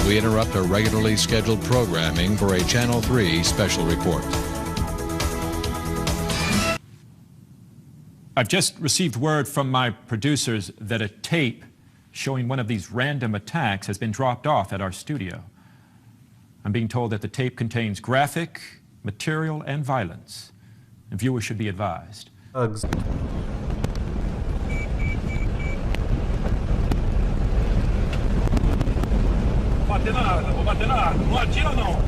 Speaker 28: We interrupt our regularly scheduled programming for a Channel 3 special report.
Speaker 29: I've just received word from my producers that a tape showing one of these random attacks has been dropped off at our studio. I'm being told that the tape contains graphic material and violence, and viewers should be advised.
Speaker 30: Hugs.
Speaker 12: Vou bater na arma. Não atira não.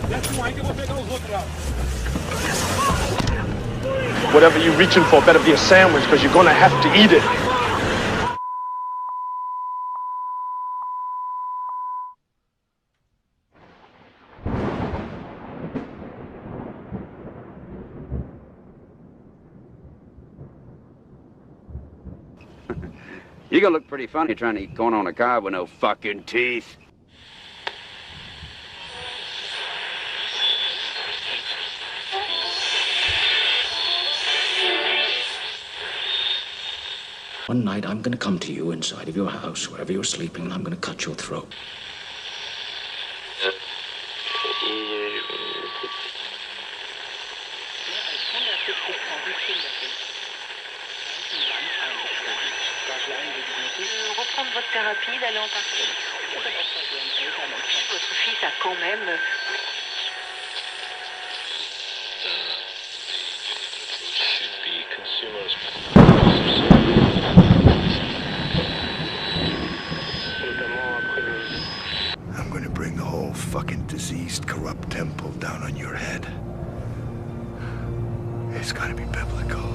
Speaker 12: Desce um aí que eu vou pegar os outros lá.
Speaker 31: Whatever you're reaching for better be a sandwich, because you're gonna have to eat it.
Speaker 1: You're gonna look pretty funny trying to eat corn on a cob with no fucking teeth.
Speaker 23: One night, I'm gonna come to you inside of your house, wherever you're sleeping, and I'm gonna cut your throat.
Speaker 3: Reprendre votre thérapie, d'aller en partie. Votre fils a quand même...
Speaker 5: I'm going to bring the whole fucking diseased, corrupt temple down on your head. It's got to be biblical.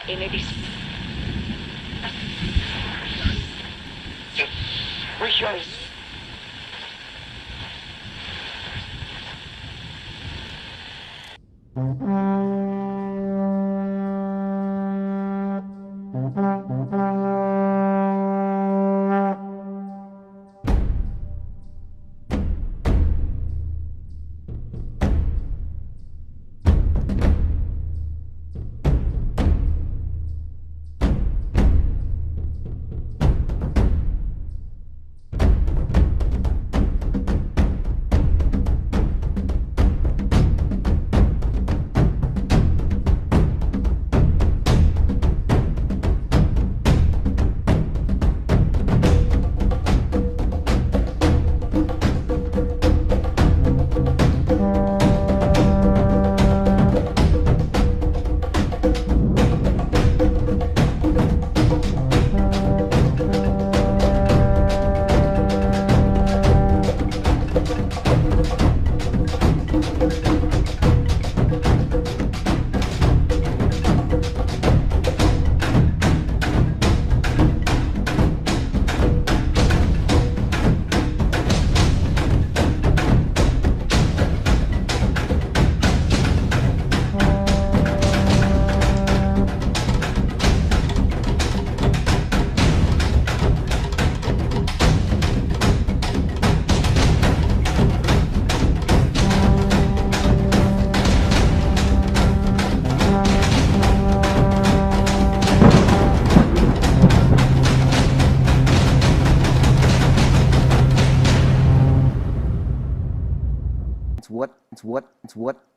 Speaker 3: En el...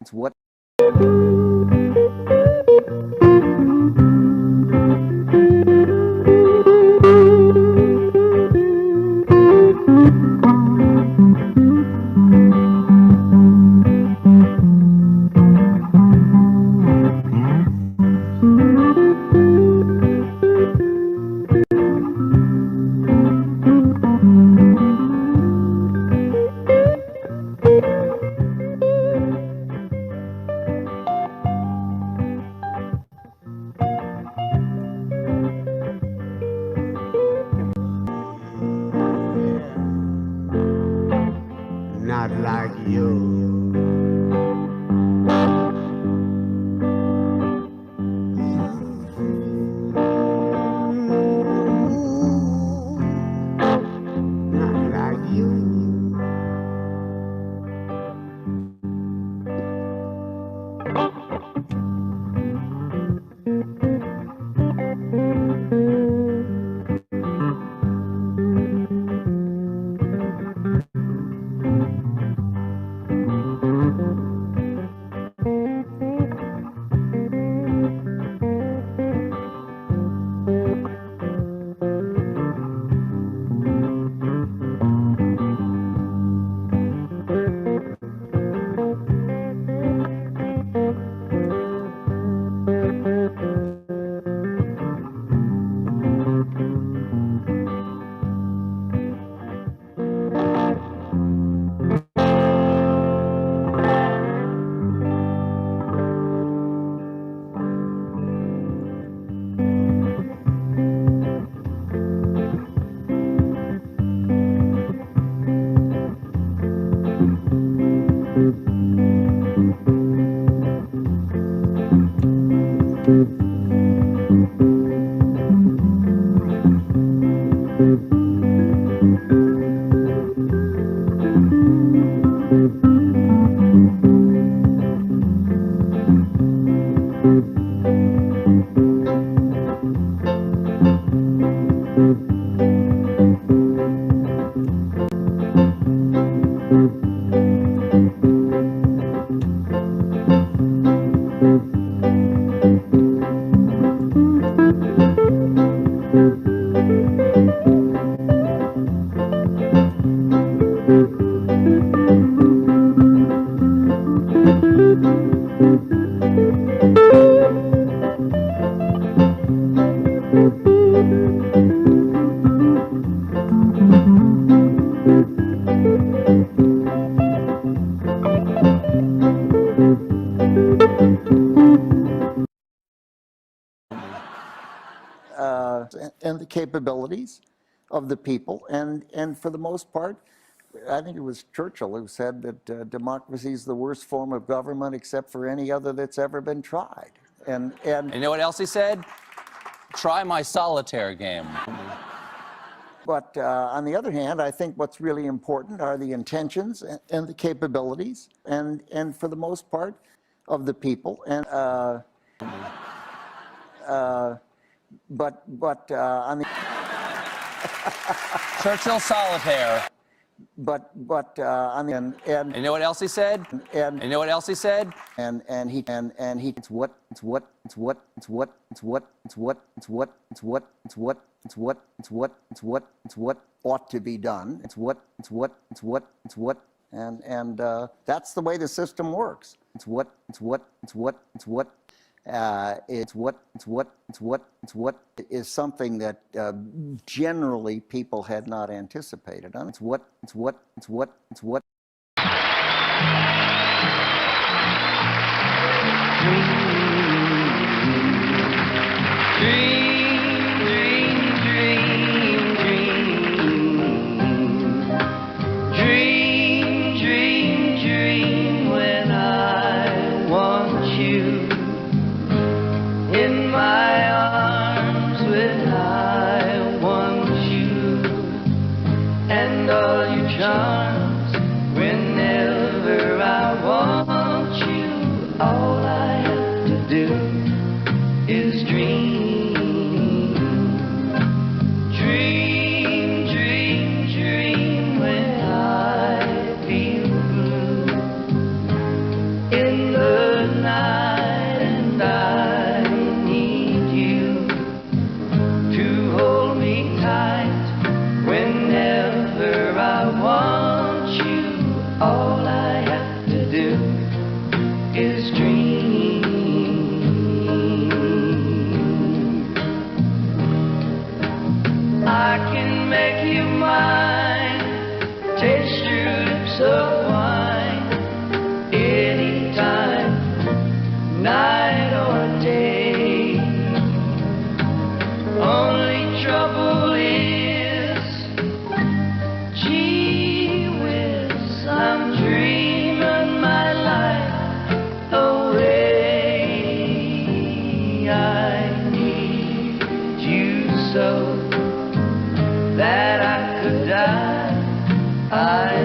Speaker 7: It's what?
Speaker 11: Not like you.
Speaker 4: And the capabilities of the people, and for the most part, I think it was Churchill who said that democracy is the worst form of government except for any other that's ever been tried. And
Speaker 8: you know what else he said? Try my solitaire game.
Speaker 4: But on the other hand, I think what's really important are the intentions and the capabilities, and for the most part, of the people. And but on the
Speaker 8: Churchill solitaire.
Speaker 4: But on the and
Speaker 8: you know what else he said?
Speaker 4: And
Speaker 8: you know what else he said?
Speaker 4: And he it's what ought to be done. It's what and that's the way the system works. It's what is something that generally people had not anticipated. It's what.
Speaker 23: That I could die.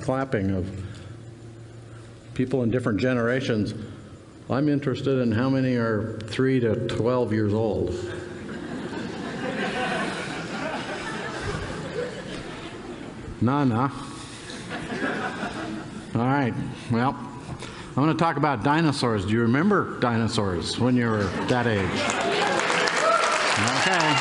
Speaker 9: clapping of people in different generations. I'm interested in how many are 3 to 12 years old. Nah. All right, well, I'm going to talk about dinosaurs. Do you remember dinosaurs when you were that age? Okay.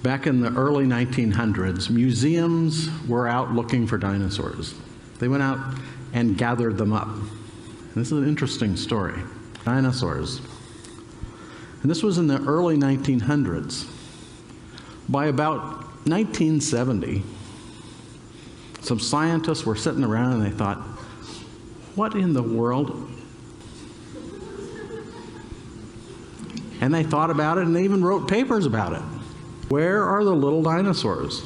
Speaker 9: Back in the early 1900s, museums were out looking for dinosaurs. They went out and gathered them up. This is an interesting story. Dinosaurs. And this was in the early 1900s. By about 1970, some scientists were sitting around and they thought, what in the world? And they thought about it and they even wrote papers about it. Where are the little dinosaurs?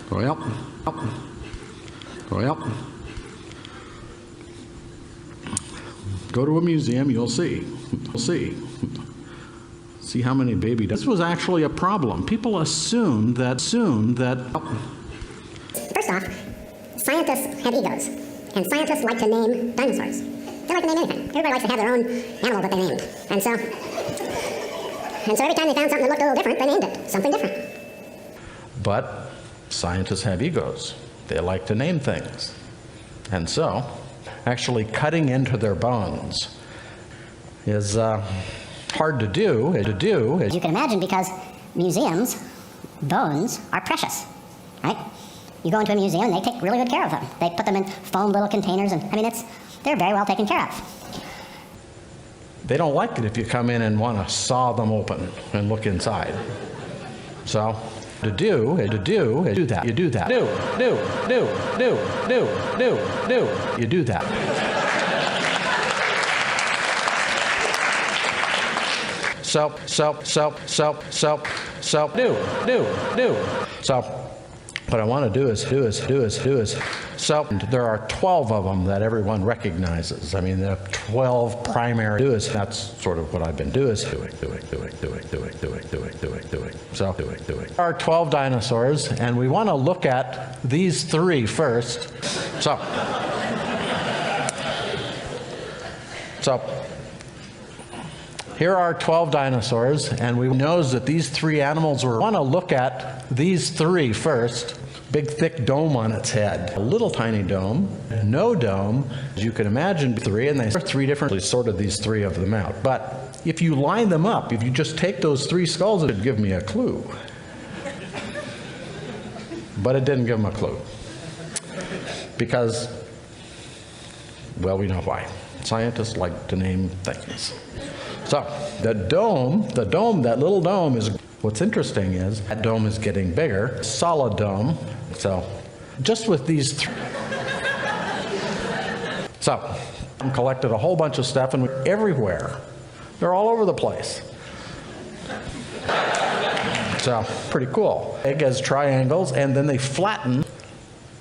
Speaker 9: Well, go to a museum, you'll see. See how many baby dinosaurs. This was actually a problem. People assumed that.
Speaker 10: First off, scientists have egos, and scientists like to name dinosaurs. They like to name anything. Everybody likes to have their own animal that they named. And so every time they found something that looked a little different, they named it something different.
Speaker 9: But scientists have egos. They like to name things. And so, actually cutting into their bones is hard to do.
Speaker 10: As you can imagine, because museums, bones are precious, right? You go into a museum and they take really good care of them. They put them in foam little containers, and I mean, they're very well taken care of.
Speaker 9: They don't like it if you come in and want to saw them open and look inside. So, you do that. You do that. You do that. So, what I want to do is, so there are 12 of them that everyone recognizes. I mean, there are 12 primary doers. That's sort of what I've been doing. So, there are 12 dinosaurs, and we want to look at these 3 first. So, here are 12 dinosaurs, and we know that these 3 animals were. We want to look at these 3 first. Big thick dome on its head. A little tiny dome, no dome. As you can imagine, 3, and they are 3 differently sorted these 3 of them out. But if you line them up, if you just take those 3 skulls, it would give me a clue. But it didn't give them a clue. Because, well, we know why. Scientists like to name things. So, the dome, that little dome is, what's interesting is that dome is getting bigger, solid dome. So, just with these 3. So, I collected a whole bunch of stuff and we're everywhere. They're all over the place. So, pretty cool. Egg as triangles, and then they flatten,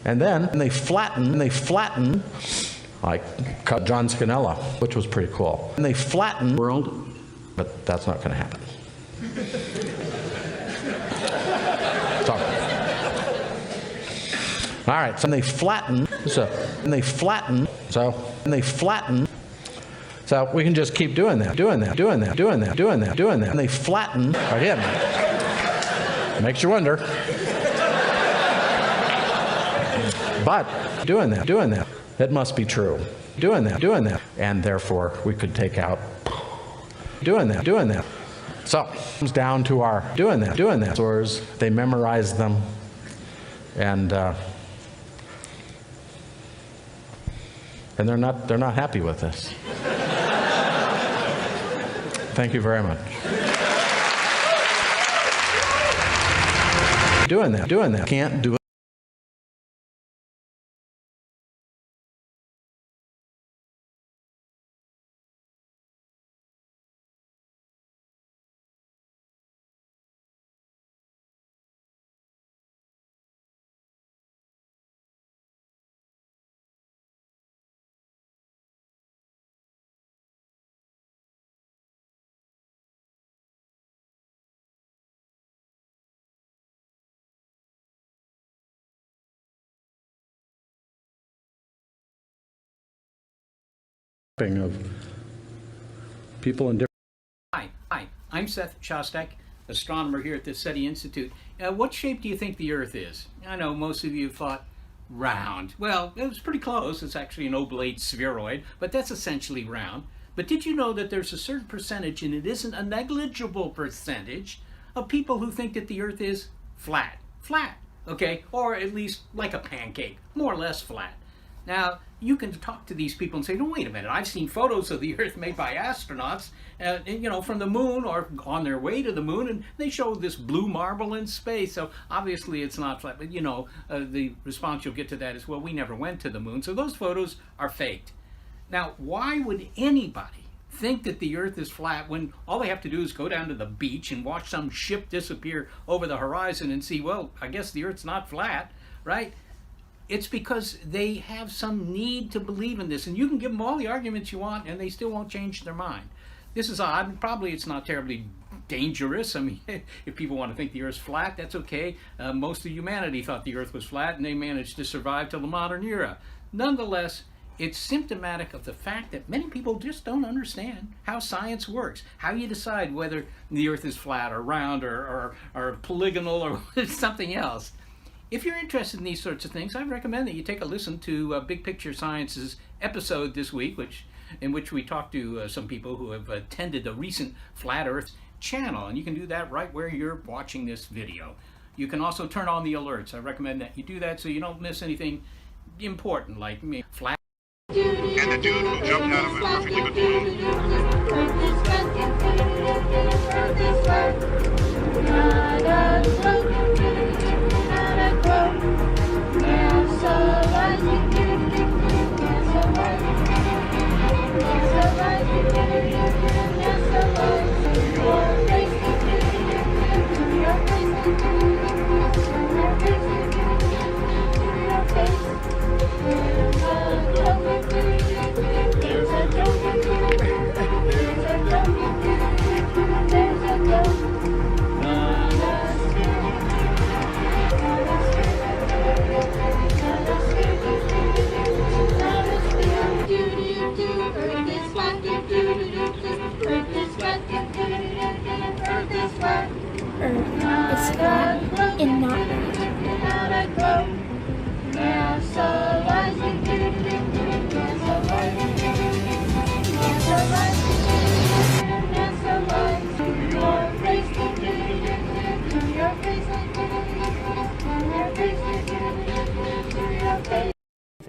Speaker 9: and then they flatten, like John Scannella, which was pretty cool. And they flatten the world, but that's not going to happen. All right, so they flatten, so we can just keep doing that, and they flatten again. Makes you wonder. But doing that, it must be true. Doing that, and therefore we could take out doing that. So it comes down to our doing that. Source, they memorize them, and they're not happy with this. Thank you very much. Doing that. Can't do it. of people in different.
Speaker 2: Hi, I'm Seth Shostak, astronomer here at the SETI Institute. What shape do you think the Earth is? I know most of you thought round. Well, it was pretty close. It's actually an oblate spheroid, but that's essentially round. But did you know that there's a certain percentage, and it isn't a negligible percentage, of people who think that the Earth is flat? Flat, okay? Or at least like a pancake, more or less flat. Now, you can talk to these people and say, no, wait a minute, I've seen photos of the Earth made by astronauts, from the moon or on their way to the moon, and they show this blue marble in space, so obviously it's not flat. But, the response you'll get to that is, well, we never went to the moon, so those photos are faked. Now, why would anybody think that the Earth is flat when all they have to do is go down to the beach and watch some ship disappear over the horizon and see, well, I guess the Earth's not flat, right? It's because they have some need to believe in this, and you can give them all the arguments you want and they still won't change their mind. This is odd. Probably it's not terribly dangerous. I mean, if people want to think the Earth's flat, that's okay. Most of humanity thought the Earth was flat and they managed to survive till the modern era. Nonetheless, it's symptomatic of the fact that many people just don't understand how science works, how you decide whether the Earth is flat or round or polygonal or something else. If you're interested in these sorts of things, I recommend that you take a listen to Big Picture Science's episode this week, in which we talked to some people who have attended a recent Flat Earth channel, and you can do that right where you're watching this video. You can also turn on the alerts. I recommend that you do that so you don't miss anything important like me. Flat.
Speaker 12: And the dude who jumped out of a perfectly good balloon.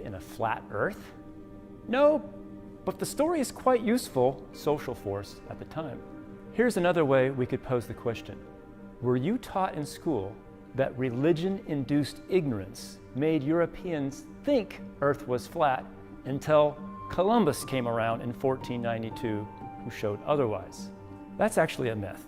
Speaker 13: In a flat Earth? No, but the story is quite useful social force at the time. Here's another way we could pose the question. Were you taught in school that religion-induced ignorance made Europeans think Earth was flat until Columbus came around in 1492, who showed otherwise? That's actually a myth.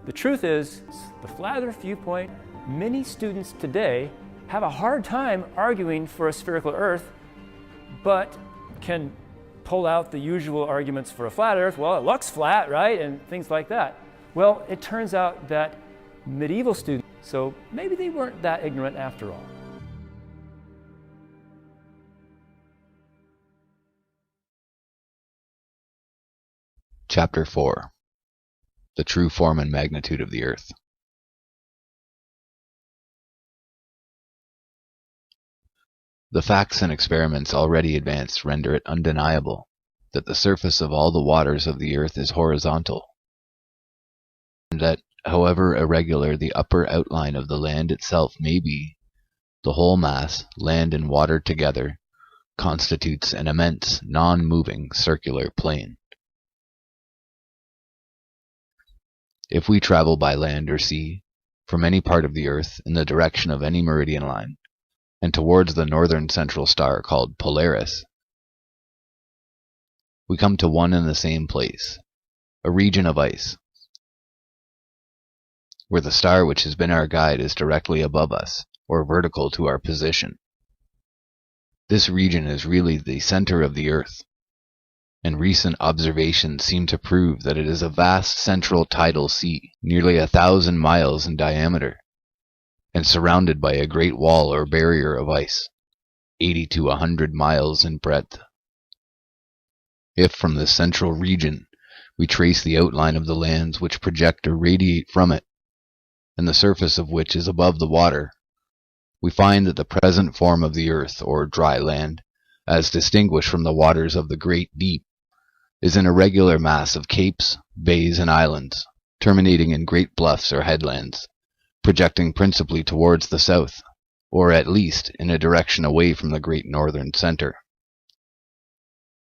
Speaker 13: The truth is, the flat Earth viewpoint, many students today have a hard time arguing for a spherical Earth, but can pull out the usual arguments for a flat Earth. Well, it looks flat, right? And things like that. Well, it turns out that medieval students, so maybe they weren't that ignorant after all.
Speaker 17: Chapter 4. The True Form and Magnitude of the Earth. The facts and experiments already advanced render it undeniable that the surface of all the waters of the earth is horizontal, and that, however irregular the upper outline of the land itself may be, the whole mass, land and water together, constitutes an immense, non-moving circular plane. If we travel by land or sea, from any part of the earth in the direction of any meridian line, and towards the northern central star called Polaris, we come to one and the same place, a region of ice, where the star which has been our guide is directly above us, or vertical to our position. This region is really the center of the earth, and recent observations seem to prove that it is a vast central tidal sea, nearly 1,000 miles in diameter, and surrounded by a great wall or barrier of ice, 80 to 100 miles in breadth. if from this central region we trace the outline of the lands which project or radiate from it, and the surface of which is above the water, we find that the present form of the earth, or dry land, as distinguished from the waters of the great deep, is an irregular mass of capes, bays, and islands, terminating in great bluffs or headlands, projecting principally towards the south, or at least in a direction away from the great northern center.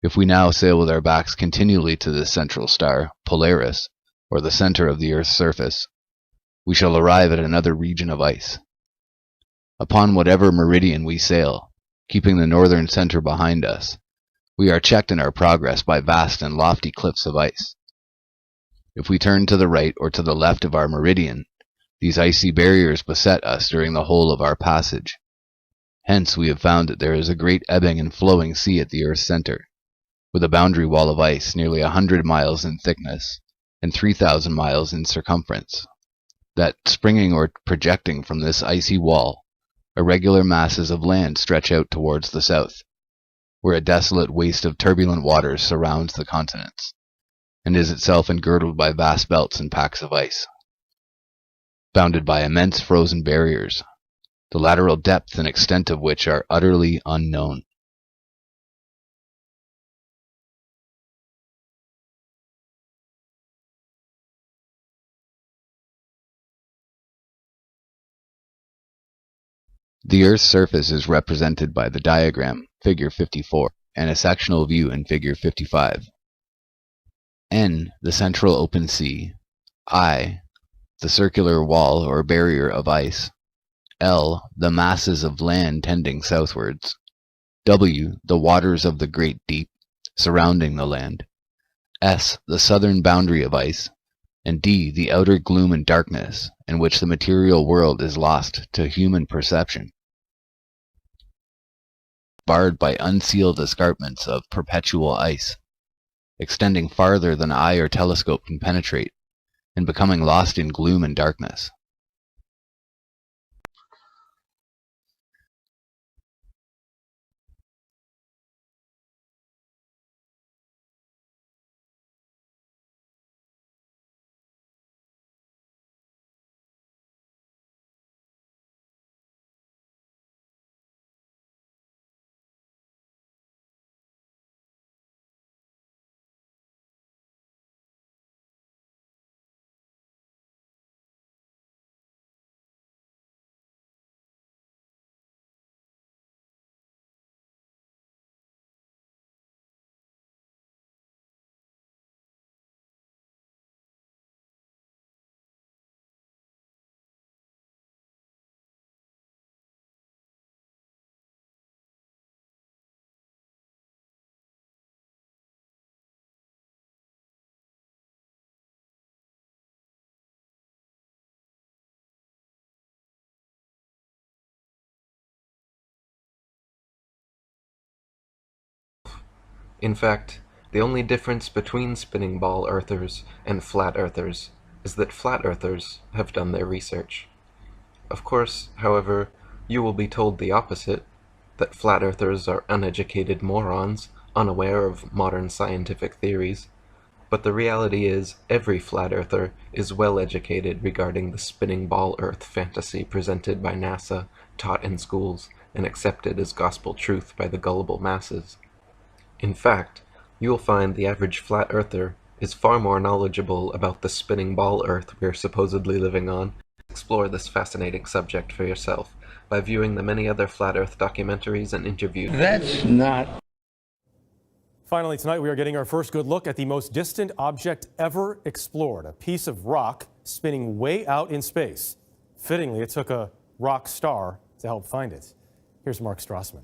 Speaker 17: If we now sail with our backs continually to this central star, Polaris, or the center of the Earth's surface, we shall arrive at another region of ice. Upon whatever meridian we sail, keeping the northern center behind us, we are checked in our progress by vast and lofty cliffs of ice. If we turn to the right or to the left of our meridian, these icy barriers beset us during the whole of our passage. Hence we have found that there is a great ebbing and flowing sea at the Earth's center, with a boundary wall of ice nearly 100 miles in thickness and 3,000 miles in circumference, that, springing or projecting from this icy wall, irregular masses of land stretch out towards the south, where a desolate waste of turbulent waters surrounds the continents, and is itself engirdled by vast belts and packs of ice, bounded by immense frozen barriers, the lateral depth and extent of which are utterly unknown. The Earth's surface is represented by the diagram, figure 54, and a sectional view in figure 55. N, the central open sea. I, the circular wall or barrier of ice. L, the masses of land tending southwards. W, the waters of the great deep, surrounding the land. S, the southern boundary of ice. And D, the outer gloom and darkness, in which the material world is lost to human perception, barred by unsealed escarpments of perpetual ice, extending farther than eye or telescope can penetrate, and becoming lost in gloom and darkness.
Speaker 14: In fact, the only difference between spinning ball earthers and flat earthers is that flat earthers have done their research. Of course, however, you will be told the opposite, that flat earthers are uneducated morons, unaware of modern scientific theories. But the reality is, every flat earther is well educated regarding the spinning ball earth fantasy presented by NASA, taught in schools, and accepted as gospel truth by the gullible masses. In fact, you will find the average flat earther is far more knowledgeable about the spinning ball earth we're supposedly living on. Explore this fascinating subject for yourself by viewing the many other flat earth documentaries and interviews.
Speaker 15: That's not.
Speaker 16: Finally tonight we are getting our first good look at the most distant object ever explored, a piece of rock spinning way out in space. Fittingly, it took a rock star to help find it. Here's Mark Strassman.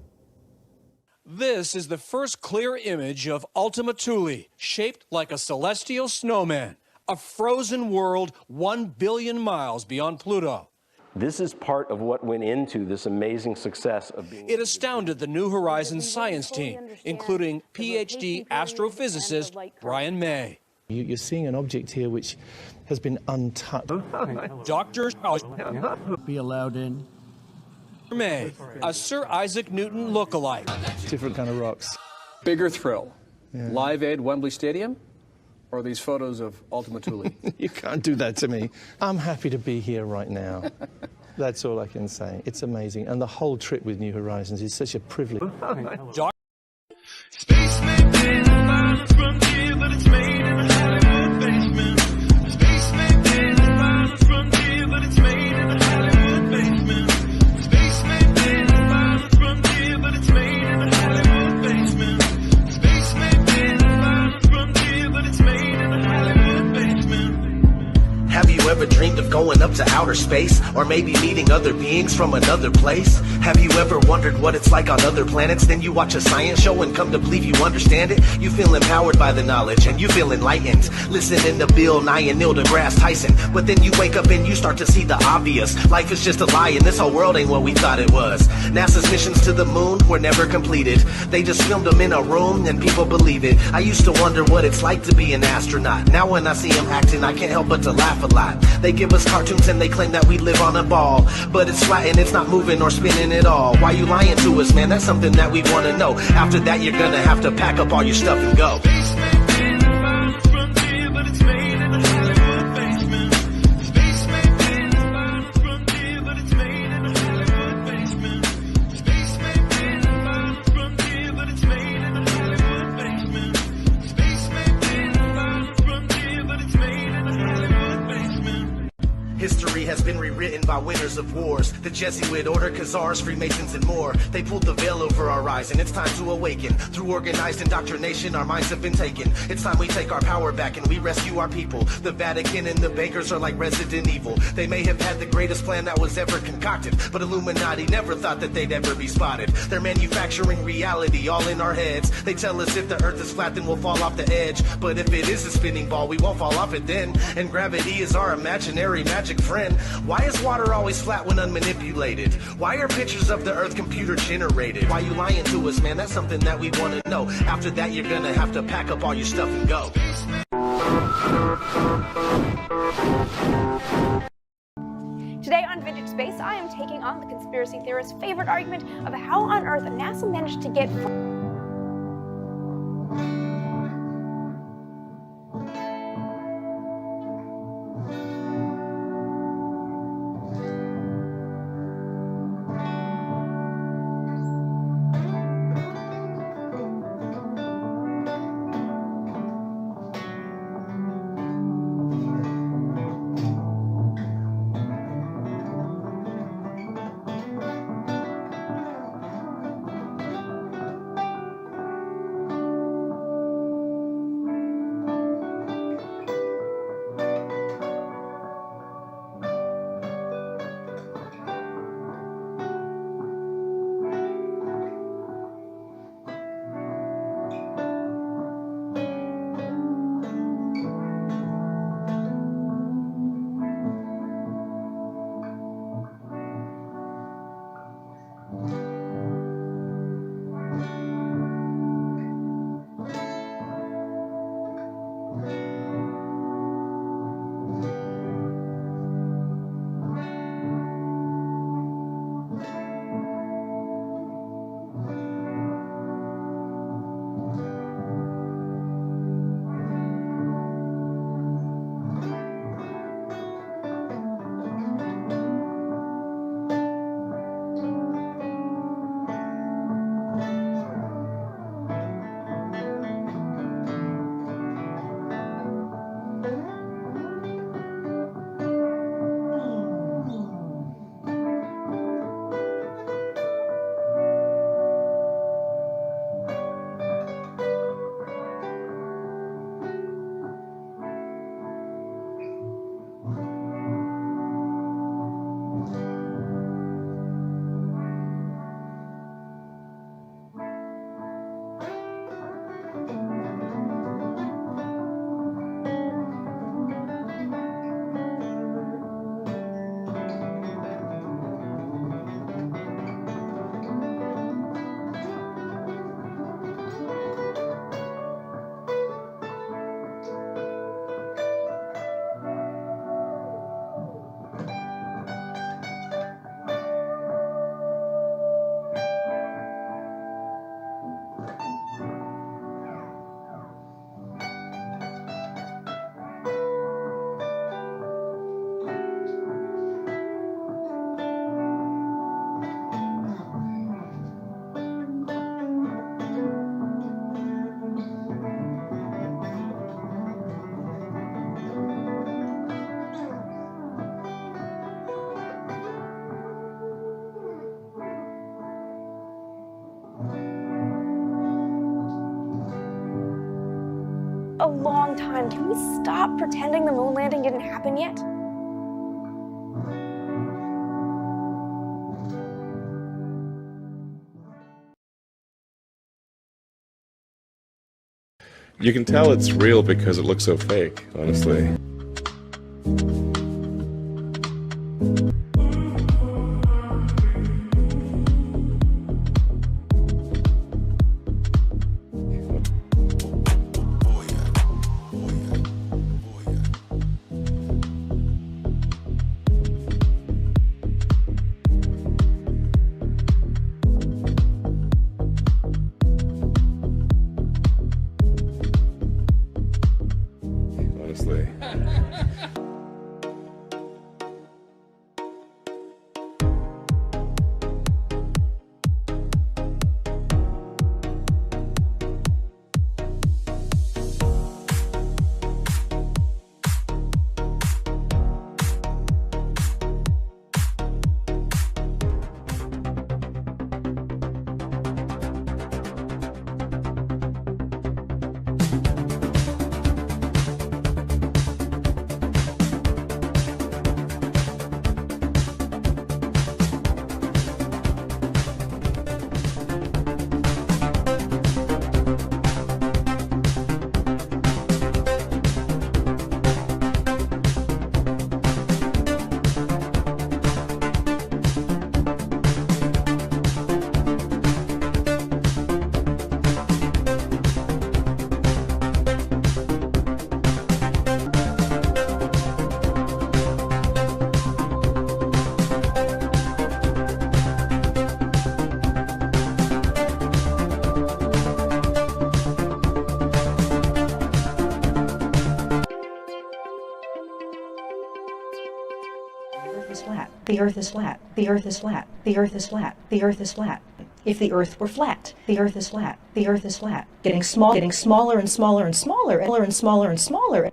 Speaker 18: This is the first clear image of Ultima Thule, shaped like a celestial snowman, a frozen world 1 billion miles beyond Pluto.
Speaker 19: This is part of what went into this amazing success of being...
Speaker 18: It astounded the New Horizons science team, including PhD astrophysicist Brian May.
Speaker 20: You're seeing an object here which has been untouched.
Speaker 18: Dr.
Speaker 20: Be allowed in.
Speaker 18: May, a Sir Isaac Newton lookalike.
Speaker 20: Different kind of rocks.
Speaker 22: Bigger thrill,
Speaker 18: Live Aid, Wembley Stadium, or these photos of Ultima Thule?
Speaker 20: You can't do that to me. I'm happy to be here right now. That's all I can say. It's amazing. And the whole trip with New Horizons is such a privilege.
Speaker 12: Space may be a violent frontier, but it's made in a Hollywood basement. Space may be a violent frontier, but it's made in a Hollywood basement. Space may be a violent frontier, but it's made in a Hollywood basement. Space may be a violent frontier, but it's made in a Hollywood basement.
Speaker 6: Have you ever dreamed of going up to outer space? Or maybe meeting other beings from another place? Have you ever wondered what it's like on other planets? Then you watch a science show and come to believe you understand it? You feel empowered by the knowledge and you feel enlightened, listening to Bill Nye and Neil deGrasse Tyson. But then you wake up and you start to see the obvious. Life is just a lie and this whole world ain't what we thought it was. NASA's missions to the moon were never completed. They just filmed them in a room and people believe it. I used to wonder what it's like to be an astronaut. Now when I see them acting, I can't help but to laugh a lot. They give us cartoons and they claim that we live on a ball, but it's flat and it's not moving or spinning at all. Why you lying to us, man? That's something that we want to know. After that, you're gonna have to pack up all your stuff and go. History has been rewritten by winners of wars. The Jesuit order, Khazars, Freemasons, and more. They pulled the veil over our eyes, and it's time to awaken. Through organized indoctrination, our minds have been taken. It's time we take our power back and we rescue our people. The Vatican and the bankers are like Resident Evil. They may have had the greatest plan that was ever concocted, but Illuminati never thought that they'd ever be spotted. They're manufacturing reality all in our heads. They tell us if the earth is flat, then we'll fall off the edge. But if it is a spinning ball, we won't fall off it then. And gravity is our imaginary magic friend. Why is water always flat when unmanipulated? Why are pictures of the earth computer generated? Why you lying to us, man? That's something that we want to know. After that, you're gonna have to pack up all your stuff and go.
Speaker 15: Today on Vintage Space, I am taking on the conspiracy theorist's favorite argument of how on earth NASA managed to get long time. Can we stop pretending the moon landing didn't happen yet?
Speaker 1: You can tell it's real because it looks so fake, honestly. Honestly.
Speaker 21: The earth is flat. The earth is flat. The earth is flat. The earth is flat. If the earth were flat, the earth is flat. The earth is flat. Getting smaller and smaller and smaller and smaller and smaller and smaller.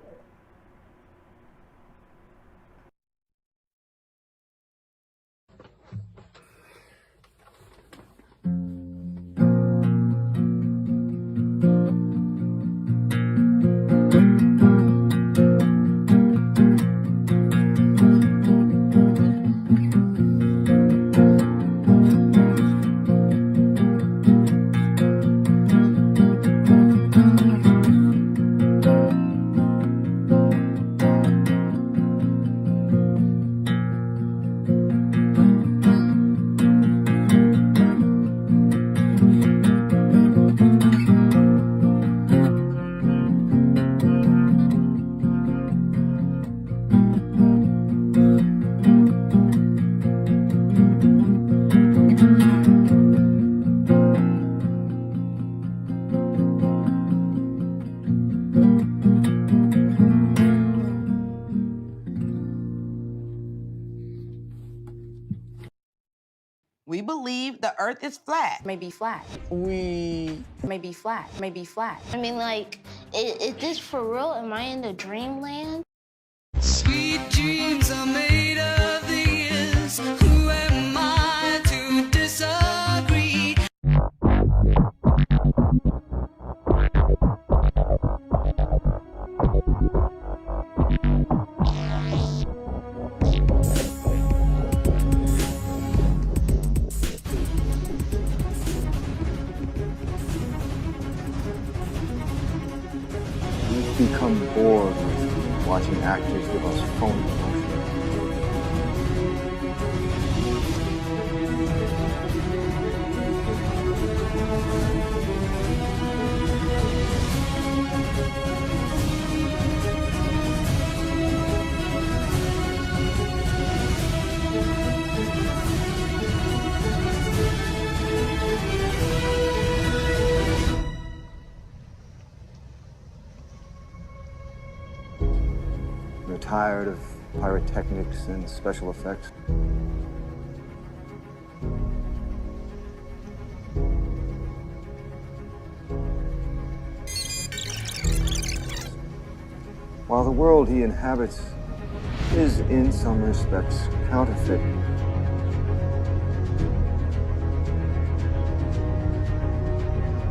Speaker 22: We believe the earth is flat.
Speaker 24: Maybe flat.
Speaker 22: We
Speaker 24: Maybe flat. Maybe flat.
Speaker 25: I mean, like, is this for real? Am I in the dreamland?
Speaker 23: Sweet dreams are made of these. Who am I to disagree?
Speaker 26: We've become bored with watching actors give us phony emotions. We're tired of pyrotechnics and special effects. While the world he inhabits is in some respects counterfeit,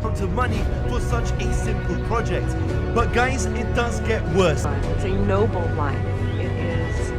Speaker 3: amount of money for such a simple project. But guys, it does get worse.
Speaker 4: It's a noble life. It is.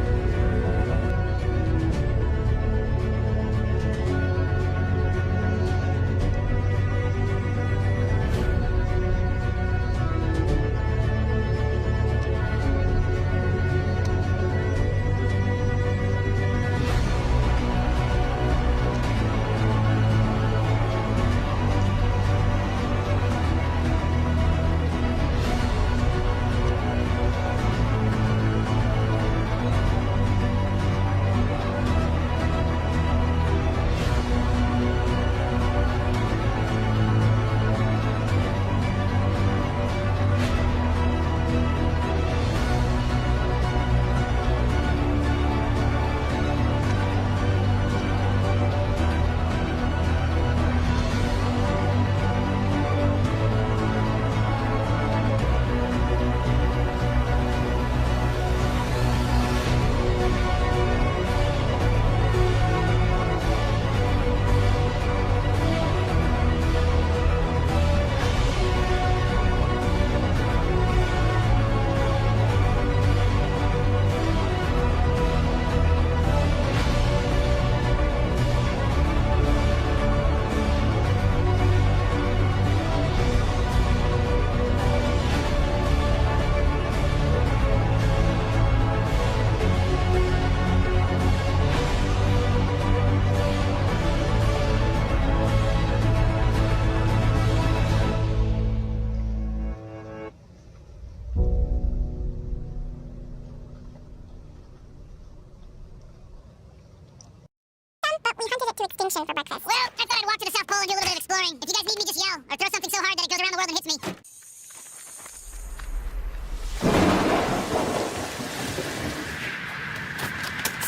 Speaker 10: We hunted it to extinction for breakfast. Well, I thought I'd walk to the South Pole and do a little bit of exploring. If you guys need me, just yell, or throw something so hard that it goes around the world and hits me.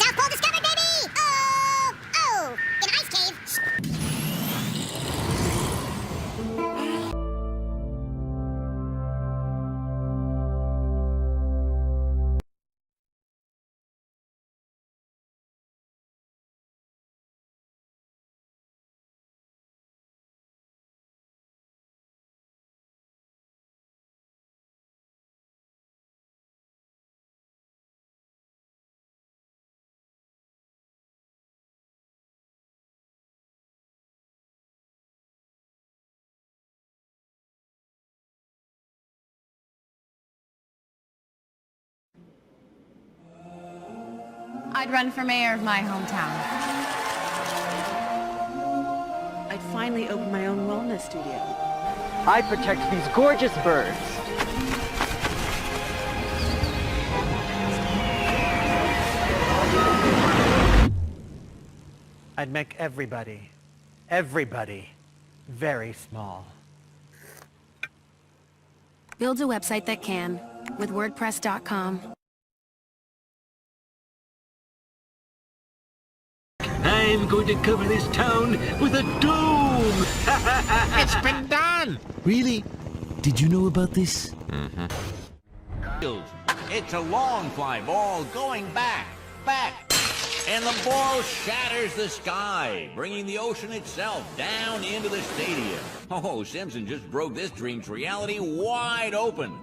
Speaker 10: South Pole discovered, baby! Oh! An ice cave.
Speaker 24: I'd run for mayor of my hometown.
Speaker 21: I'd finally open my own wellness studio.
Speaker 5: I'd protect these gorgeous birds.
Speaker 7: I'd make everybody very small.
Speaker 8: Build a website that can with WordPress.com.
Speaker 11: I'm going to cover this town with a dome!
Speaker 27: It's been done!
Speaker 11: Really? Did you know about this?
Speaker 27: Mm-hmm. It's a long fly ball going back, and the ball shatters the sky, bringing the ocean itself down into the stadium. Oh, Simpson just broke this dream's reality wide open.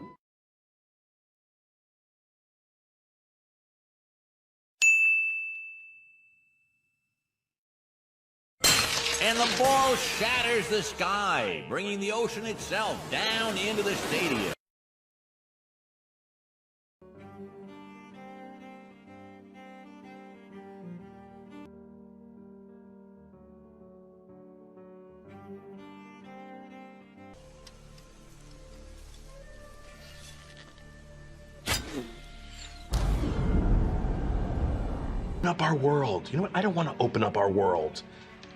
Speaker 27: And the ball shatters the sky, bringing the ocean itself down into the stadium.
Speaker 28: Up our world. You know what? I don't want to open up our world.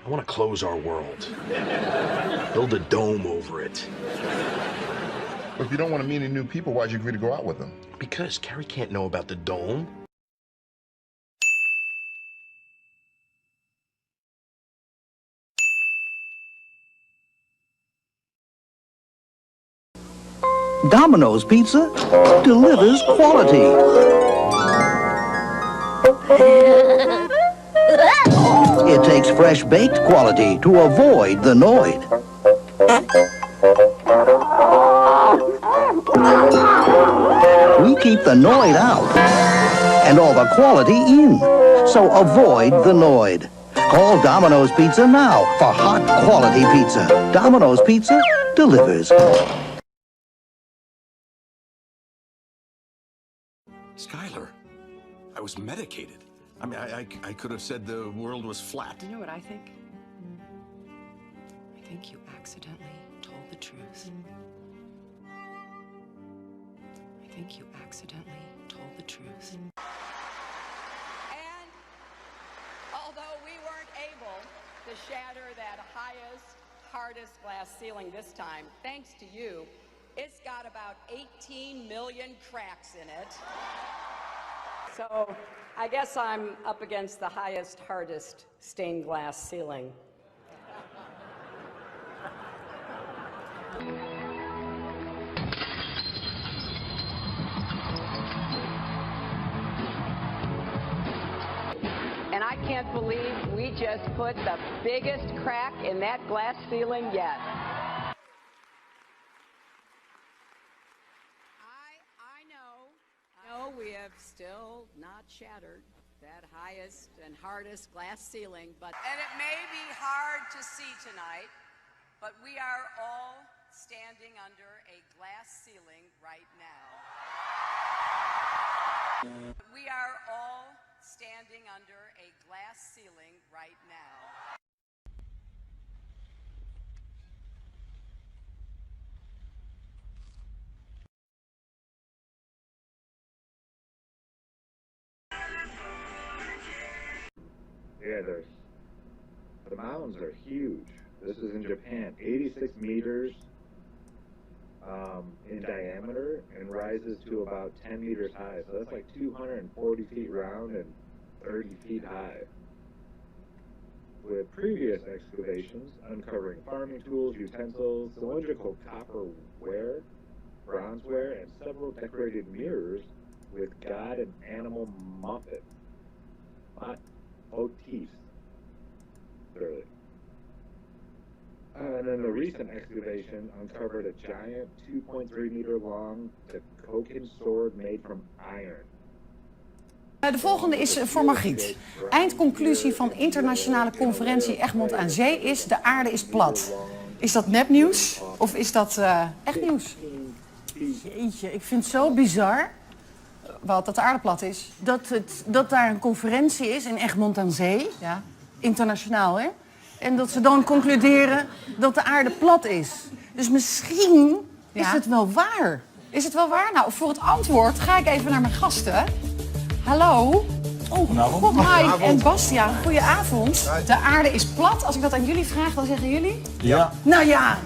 Speaker 28: I want to close our world. Build a dome over it.
Speaker 29: But if you don't want to meet any new people, why'd you agree to go out with them?
Speaker 28: Because Carrie can't know about the dome.
Speaker 30: Domino's Pizza delivers quality. It takes fresh baked quality to avoid the Noid. We keep the Noid out and all the quality in. So avoid the Noid. Call Domino's Pizza now for hot quality pizza. Domino's Pizza delivers.
Speaker 28: Skylar, I was medicated. I mean, I could have said the world was flat.
Speaker 4: You know what I think? I think you accidentally told the truth. I think you accidentally told the truth.
Speaker 2: And although we weren't able to shatter that highest, hardest glass ceiling this time, thanks to you, it's got about 18 million cracks in it. So I guess I'm up against the highest, hardest stained glass ceiling. And I can't believe we just put the biggest crack in that glass ceiling yet. I know we have still not shattered that highest and hardest glass ceiling, but and it may be hard to see tonight, but we are all standing under a glass ceiling right now. We are all standing under a glass ceiling right now.
Speaker 9: Yeah, the mountains are huge. This is in Japan, 86 meters in diameter and rises to about 10 meters high. So that's like 240 feet round and 30 feet high. With previous excavations uncovering farming tools, utensils, cylindrical copperware, bronzeware, and several decorated mirrors with god and animal motifs. Clearly. And then the recent excavation uncovered a giant 2.3 meter long Dakoken sword made from iron.
Speaker 12: De volgende is voor Margriet. Eindconclusie van internationale conferentie Egmond aan Zee is: de aarde is plat. Is dat nepnieuws of is dat echt nieuws? Jeetje, ik vind het zo bizar. Wat, dat de aarde plat is? Dat daar een conferentie is in Egmond aan Zee, ja. Internationaal hè, en dat ze dan concluderen dat de aarde plat is. Dus misschien is het wel waar. Is het wel waar? Nou, voor het antwoord ga ik even naar mijn gasten. Hallo. God, Mike en Bastiaan, goedenavond. De aarde is plat. Als ik dat aan jullie vraag, dan zeggen jullie?
Speaker 13: Ja.
Speaker 12: Nou ja.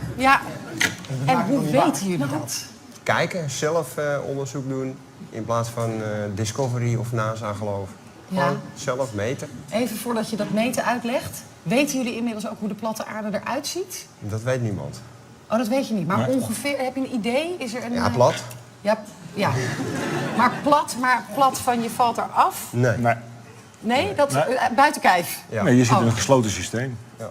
Speaker 12: En hoe weten jullie dat?
Speaker 13: Kijken, zelf onderzoek doen. In plaats van Discovery of NASA geloven. Gewoon zelf meten.
Speaker 12: Even voordat je dat meten uitlegt. Weten jullie inmiddels ook hoe de platte aarde eruit ziet?
Speaker 13: Dat weet niemand.
Speaker 12: Oh, dat weet je niet. Maar ongeveer, heb je een idee? Is er een,
Speaker 13: ja, plat.
Speaker 12: Ja. Maar plat van je valt eraf?
Speaker 13: Nee.
Speaker 12: Nee? Buiten kijf?
Speaker 13: Ja.
Speaker 14: Nee, je zit in een gesloten systeem.
Speaker 13: Ja.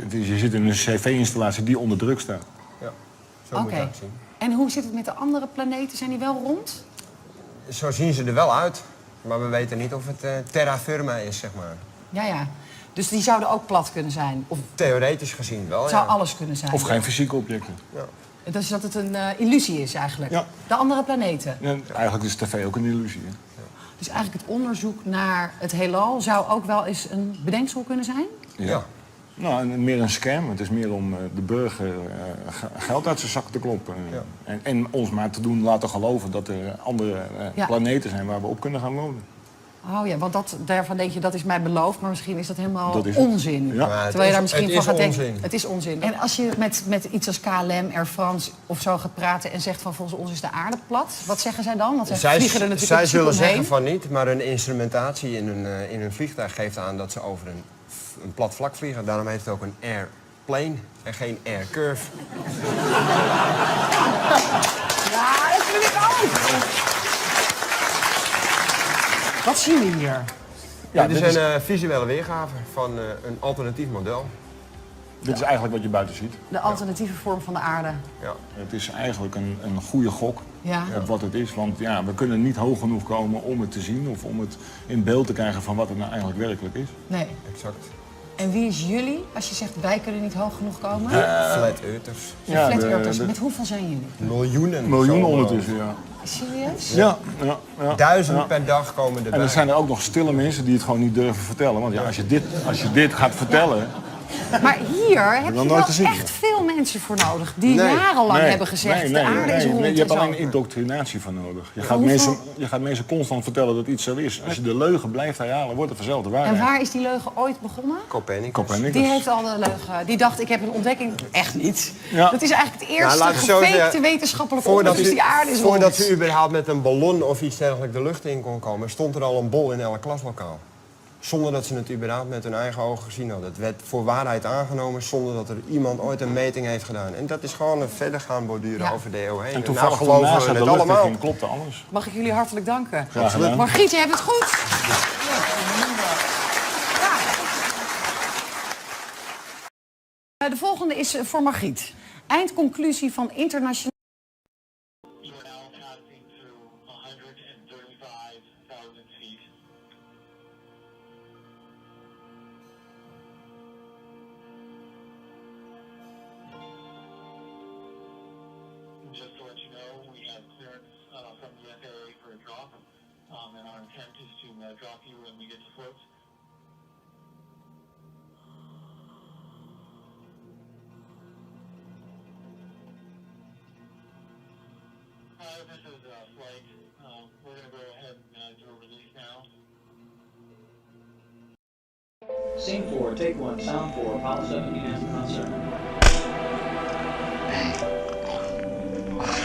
Speaker 14: Je zit in een cv-installatie die onder druk staat.
Speaker 13: Ja, zo moet je het zien.
Speaker 12: En hoe zit het met de andere planeten? Zijn die wel rond?
Speaker 13: Zo zien ze er wel uit. Maar we weten niet of het terra firma is, zeg maar.
Speaker 12: Ja. Dus die zouden ook plat kunnen zijn? Of...
Speaker 13: Theoretisch gezien wel,
Speaker 12: Het zou alles kunnen zijn.
Speaker 14: Of geen fysieke objecten.
Speaker 13: Ja.
Speaker 12: Dus dat het een illusie is eigenlijk?
Speaker 14: Ja.
Speaker 12: De andere planeten?
Speaker 14: Ja, eigenlijk is tv ook een illusie. Hè?
Speaker 12: Ja. Dus eigenlijk het onderzoek naar het heelal zou ook wel eens een bedenksel kunnen zijn?
Speaker 14: Ja. Nou, meer een scam. Het is meer om de burger geld uit zijn zak te kloppen. Ja. En ons maar te doen laten geloven dat er andere planeten zijn waar we op kunnen gaan wonen.
Speaker 12: Oh ja, want daarvan denk je dat is mij beloofd, maar misschien is dat helemaal onzin.
Speaker 14: Ja.
Speaker 12: Terwijl je daar misschien van gaat denken, het is onzin. En als je met iets als KLM, Air France of zo gaat praten en zegt van volgens ons is de aarde plat, wat zeggen zij dan? Want
Speaker 13: zij zullen zeggen van niet, maar hun instrumentatie in hun vliegtuig geeft aan dat ze over een plat vlak vliegen. Daarom heet het ook een airplane en geen air curve.
Speaker 12: Ja, dat vind ik ook. Wat zien we hier?
Speaker 13: Ja, dit is een visuele weergave van een alternatief model.
Speaker 14: Dit is eigenlijk wat je buiten ziet.
Speaker 12: De alternatieve vorm van de aarde.
Speaker 13: Ja.
Speaker 14: Het is eigenlijk een goede gok op wat het is. Want ja, we kunnen niet hoog genoeg komen om het te zien of om het in beeld te krijgen van wat het nou eigenlijk werkelijk is.
Speaker 12: Nee.
Speaker 13: Exact.
Speaker 12: En wie is jullie? Als je zegt wij kunnen niet hoog genoeg komen.
Speaker 13: Flat Earthers.
Speaker 12: Ja, Flat Earthers. Met hoeveel zijn jullie?
Speaker 13: Miljoenen.
Speaker 14: Miljoenen ondertussen, ja.
Speaker 12: Serieus?
Speaker 14: Ja.
Speaker 13: 1000 per dag komen erbij.
Speaker 14: En er zijn er ook nog stille mensen die het gewoon niet durven vertellen. Want ja, als je dit gaat vertellen...
Speaker 12: Maar hier heb je
Speaker 14: nooit
Speaker 12: wel
Speaker 14: gezien.
Speaker 12: echt veel mensen voor nodig die jarenlang hebben gezegd de aarde is rond.
Speaker 14: Je hebt alleen indoctrinatie van nodig. Je gaat mensen constant vertellen dat iets zo is. Als je de leugen blijft herhalen, wordt het vanzelf de waarheid.
Speaker 12: En waar is die leugen ooit begonnen?
Speaker 13: Copernicus.
Speaker 12: Die heeft al de leugen. Die dacht, ik heb een ontdekking. Echt niet.
Speaker 14: Ja.
Speaker 12: Dat is eigenlijk het eerste gefakte wetenschappelijke onderzoek. Dus die aarde is rond.
Speaker 13: Voordat ze überhaupt met een ballon of iets dergelijks de lucht in kon komen, stond er al een bol in elk klaslokaal. Zonder dat ze het überhaupt met hun eigen ogen gezien hadden. Het werd voor waarheid aangenomen zonder dat er iemand ooit een meting heeft gedaan. En dat is gewoon een verder gaan borduren over de eeuw heen.
Speaker 14: En toevallig
Speaker 13: geloven
Speaker 14: naast
Speaker 13: we
Speaker 14: de
Speaker 13: het
Speaker 14: lucht
Speaker 13: allemaal.
Speaker 14: ging, klopte alles.
Speaker 12: Mag ik jullie hartelijk danken.
Speaker 14: Graag gedaan.
Speaker 12: Margriet, je hebt het goed. De volgende is voor Margriet. Eindconclusie van internationaal...
Speaker 1: Just to let you know, we have clearance from the FAA for a drop, and our intent is to drop you when we get to floats. This is a flight. We're going to go ahead and do a release now.
Speaker 6: Scene 4, take 1, sound 4, Apollo 17 has a concert.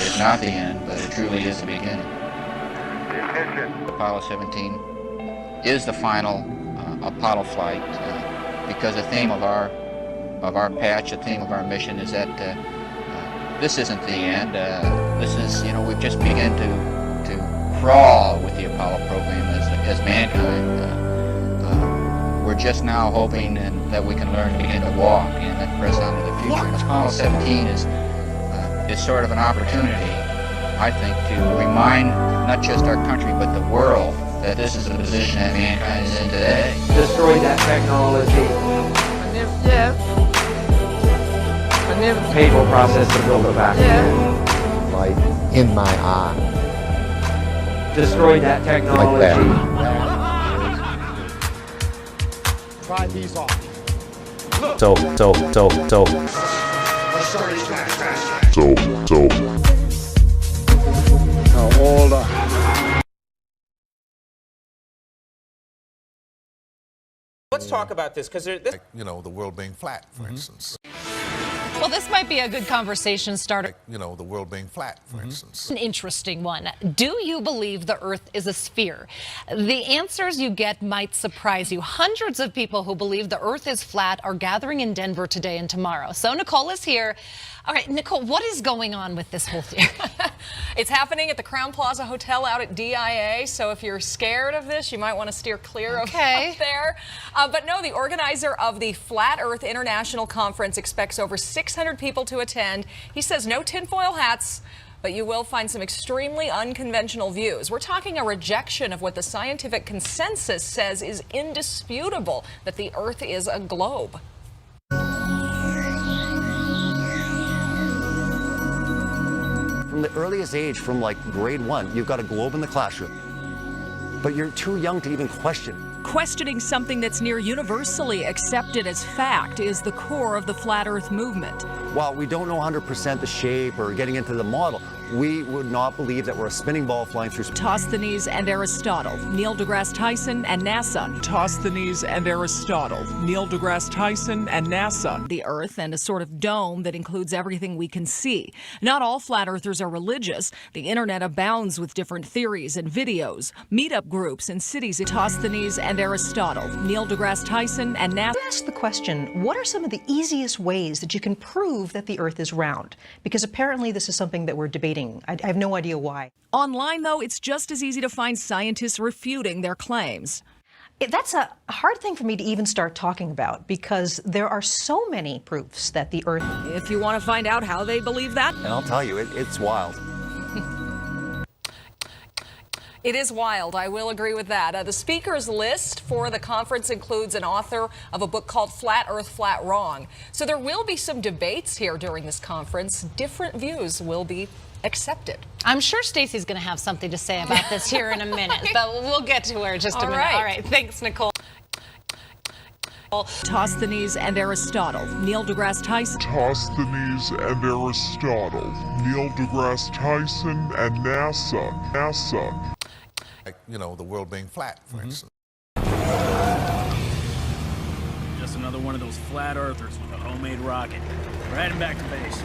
Speaker 15: It's not the end, but it truly is the beginning. Apollo 17 is the final Apollo flight because the theme of our patch, the theme of our mission is that this isn't the end. This is, we've just begun to crawl with the Apollo program as mankind. We're just now hoping that we can learn to begin to walk and then press on to the future. And Apollo 17 is sort of an opportunity, I think, to remind not just our country but the world that this is the position that mankind is in today.
Speaker 5: Destroy that technology. Painful process to build it back. Light in my eye. Destroy that technology.
Speaker 1: Try these off.
Speaker 5: So.
Speaker 16: Let's talk about this because
Speaker 17: the world being flat, for instance.
Speaker 24: Well, this might be a good conversation starter.
Speaker 17: The world being flat, for instance.
Speaker 24: An interesting one. Do you believe the Earth is a sphere? The answers you get might surprise you. Hundreds of people who believe the Earth is flat are gathering in Denver today and tomorrow. So Nicole is here. All right, Nicole, what is going on with this whole thing?
Speaker 18: It's happening at the Crown Plaza Hotel out at DIA, so if you're scared of this, you might want to steer clear of there. But no, the organizer of the Flat Earth International Conference expects over 600 people to attend. He says no tinfoil hats, but you will find some extremely unconventional views. We're talking a rejection of what the scientific consensus says is indisputable, that the Earth is a globe.
Speaker 19: From the earliest age, from like grade 1, you've got a globe in the classroom. But you're too young to even question it.
Speaker 20: Questioning something that's near universally accepted as fact is the core of the Flat Earth movement.
Speaker 19: While we don't know 100% the shape or getting into the model, we would not believe that we're a spinning ball flying through space.
Speaker 20: Tosthenes and Aristotle, Neil deGrasse Tyson and NASA.
Speaker 22: Tosthenes and Aristotle, Neil deGrasse Tyson and NASA.
Speaker 20: The Earth and a sort of dome that includes everything we can see. Not all flat earthers are religious. The internet abounds with different theories and videos. Meetup groups in cities. Tosthenes and Aristotle, Neil deGrasse Tyson and NASA.
Speaker 21: Ask the question, what are some of the easiest ways that you can prove that the Earth is round? Because apparently this is something that we're debating. I have no idea why.
Speaker 20: Online, though, it's just as easy to find scientists refuting their claims.
Speaker 21: That's a hard thing for me to even start talking about because there are so many proofs that the Earth...
Speaker 20: If you want to find out how they believe that...
Speaker 19: And I'll tell you, it's wild.
Speaker 18: It is wild. I will agree with that. The speakers list for the conference includes an author of a book called Flat Earth, Flat Wrong. So there will be some debates here during this conference. Different views will be accepted.
Speaker 24: I'm sure Stacey's going to have something to say about this here in a minute, but we'll get to her in just a minute. All right. Thanks, Nicole.
Speaker 20: Tosthenes and Aristotle, Neil deGrasse Tyson.
Speaker 3: Tosthenes and Aristotle, Neil deGrasse Tyson, and NASA.
Speaker 17: Like, you know, the world being flat, for instance.
Speaker 7: Just another one of those flat earthers with a homemade rocket. We're heading back to base.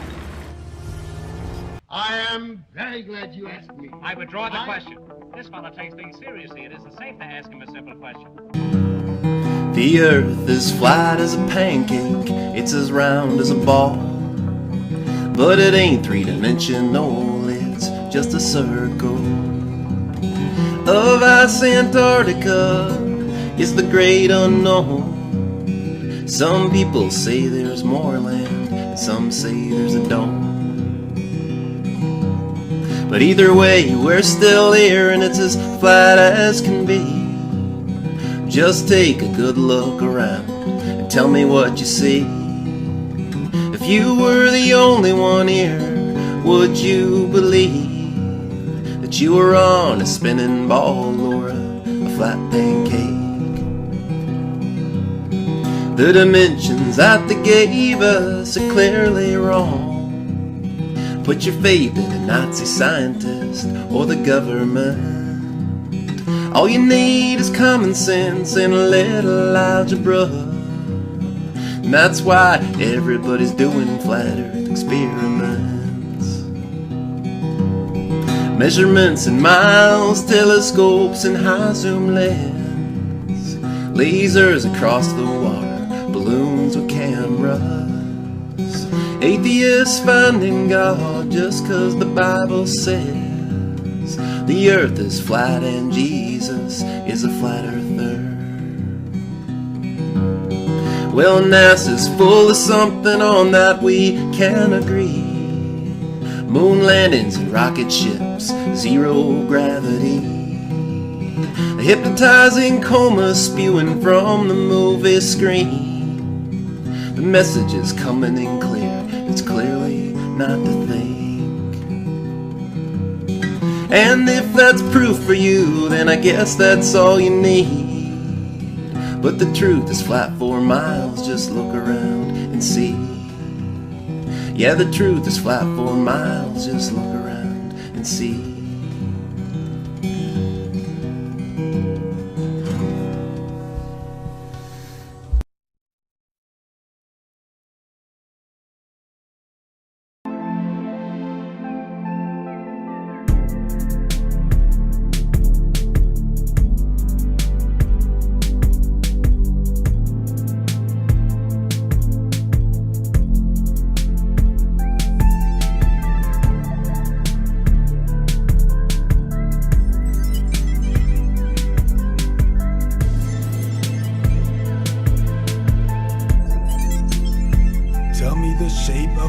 Speaker 8: I am very glad you asked me.
Speaker 10: I withdraw the question. This fellow takes things seriously. It isn't safe to ask him a simple question.
Speaker 11: The earth is flat as a pancake, it's as round as a ball. But it ain't three-dimensional, it's just a circle. Of ice Antarctica is the great unknown. Some people say there's more land, and some say there's a dome. But either way, we're still here and it's as flat as can be. Just take a good look around and tell me what you see. If you were the only one here, would you believe that you were on a spinning ball or a flat pancake? The dimensions that they gave us are clearly wrong. Put your faith in a Nazi scientist or the government. All you need is common sense and a little algebra. And that's why everybody's doing flat earth experiments. Measurements in miles, telescopes and high zoom lens, lasers across the water, balloons with cameras. Atheists finding God just 'cause the Bible says the earth is flat and Jesus is a flat earther. Well, NASA's full of something on that we can agree. Moon landings and rocket ships, zero gravity. A hypnotizing coma spewing from the movie screen. The message is coming in clear, it's clearly not to think. And if that's proof for you, then I guess that's all you need. But the truth is flat 4 miles, just look around and see. Yeah, the truth is flat 4 miles, just look around and see.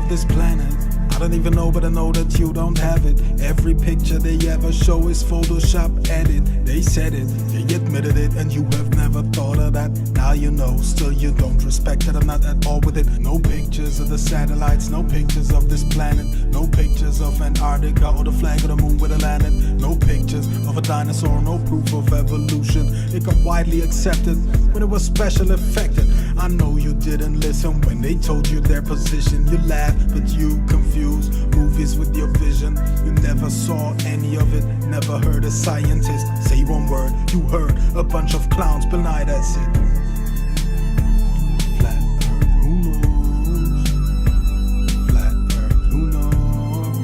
Speaker 23: This planet, I don't even know, but I know that you don't have it. Every picture they ever show is Photoshop edit. They said it, they admitted it, and you have never thought of that. Now you know, still you don't respect it. I'm not at all with it. No pictures of the satellites, no pictures of this planet, no pictures of Antarctica or the flag of the moon where it landed, no pictures of a dinosaur, no proof of evolution. It got widely accepted when it was special effected. I know you didn't listen when they told you their position. You laughed, but you confused movies with your vision. You never saw any of it, never heard a scientist say one word. You heard a bunch of clowns, but now that's it. Flat Earth, who knows? Flat Earth, who knows?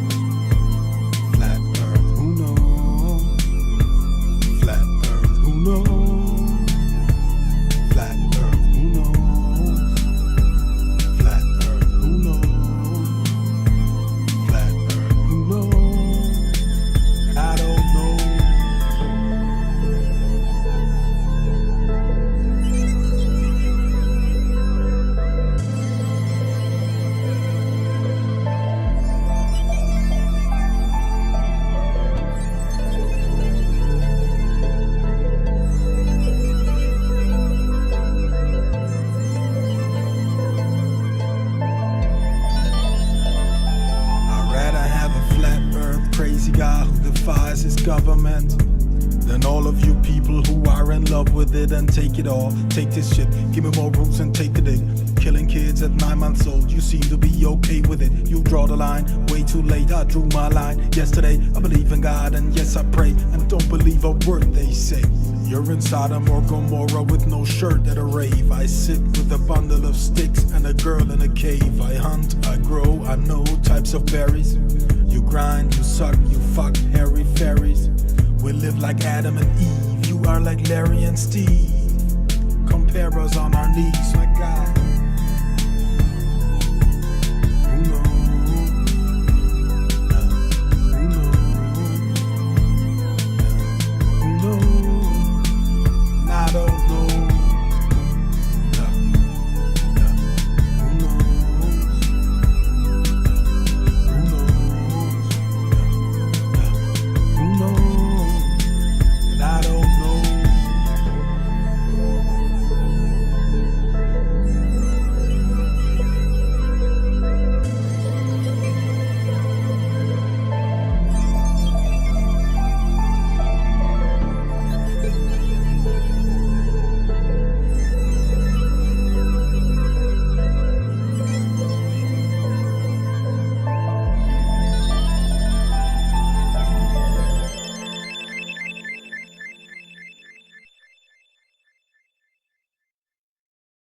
Speaker 23: Flat Earth, who knows? Flat Earth, who knows? Flat Earth, who knows? Flat Earth, who knows? Flat Earth, who knows? I don't know. as his government. Then all of you people who are in love with it and take it all, take this shit, give me more roots and take the dick. Killing kids at 9 months old, you seem to be okay with it. You draw the line, way too late, I drew my line yesterday. I believe in God and yes I pray, and don't believe a word they say. You're in Sodom or Gomorrah with no shirt at a rave. I sit with a bundle of sticks and a girl in a cave. I hunt, I grow, I know types of berries. You grind, you suck, you fuck hairy fairies. We live like Adam and Eve, you are like Larry and Steve. Compare us on our knees, my God. Who knows? Who knows? Who knows? I don't know. Who knows? Who knows? Who knows? I don't know.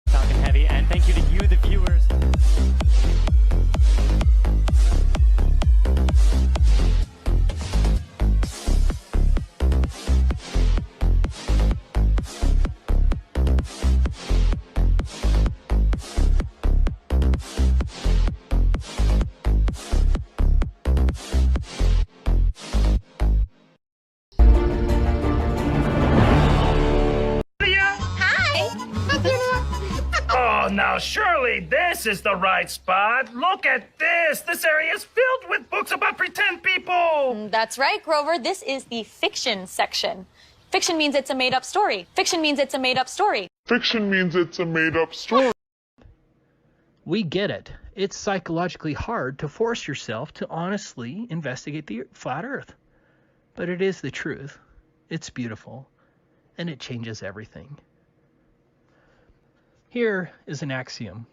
Speaker 2: Falcon Heavy, and thank you to you, the viewers.
Speaker 10: Oh, now surely this is the right spot. Look at this. This area is filled with books about pretend people.
Speaker 4: That's right, Grover. This is the fiction section. Fiction means it's a made-up story. Fiction means it's a made-up story.
Speaker 3: Fiction means it's a made-up story.
Speaker 9: We get it. It's psychologically hard to force yourself to honestly investigate the flat Earth. But it is the truth. It's beautiful. And it changes everything. Here is an axiom.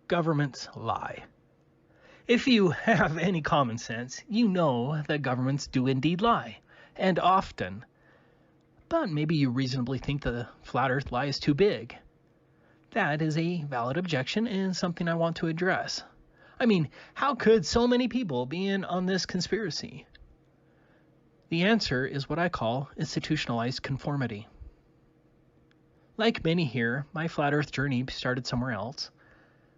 Speaker 9: Governments lie. If you have any common sense, you know that governments do indeed lie, and often. But maybe you reasonably think the flat Earth lie is too big. That is a valid objection and something I want to address. I mean, how could so many people be in on this conspiracy? The answer is what I call institutionalized conformity. Like many here, my flat Earth journey started somewhere else.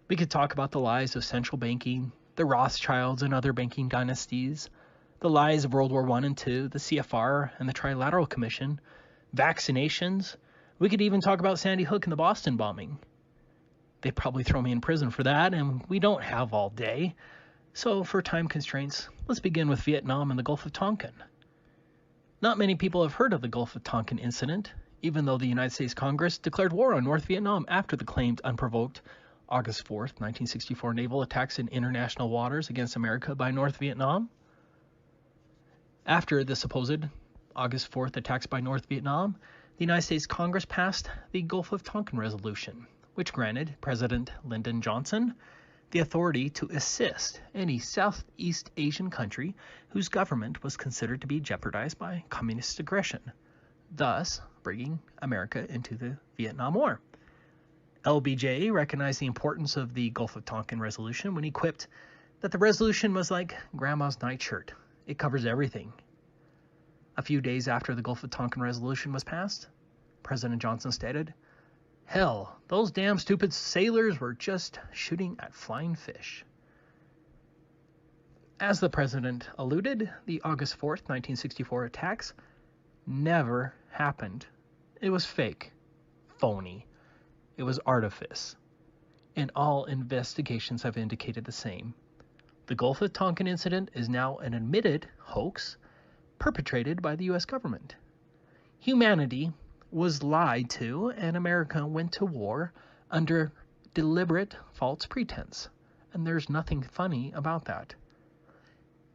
Speaker 9: We could talk about the lies of central banking, the Rothschilds and other banking dynasties, the lies of World War I and II, the CFR and the Trilateral Commission, vaccinations. We could even talk about Sandy Hook and the Boston bombing. They'd probably throw me in prison for that, and we don't have all day. So for time constraints, let's begin with Vietnam and the Gulf of Tonkin. Not many people have heard of the Gulf of Tonkin incident, even though the United States Congress declared war on North Vietnam after the claimed unprovoked August 4th, 1964 naval attacks in international waters against America by North Vietnam. After the supposed August 4th attacks by North Vietnam, the United States Congress passed the Gulf of Tonkin Resolution, which granted President Lyndon Johnson the authority to assist any Southeast Asian country whose government was considered to be jeopardized by communist aggression, thus bringing America into the Vietnam War. LBJ recognized the importance of the Gulf of Tonkin Resolution when he quipped that the resolution was like grandma's nightshirt. It covers everything. A few days after the Gulf of Tonkin Resolution was passed, President Johnson stated, "Hell, those damn stupid sailors were just shooting at flying fish." As the president alluded, the August 4th, 1964 attacks never happened. It was fake, phony. It was artifice. And all investigations have indicated the same. The Gulf of Tonkin incident is now an admitted hoax perpetrated by the U.S. government. Humanity was lied to, and America went to war under deliberate false pretense. And there's nothing funny about that.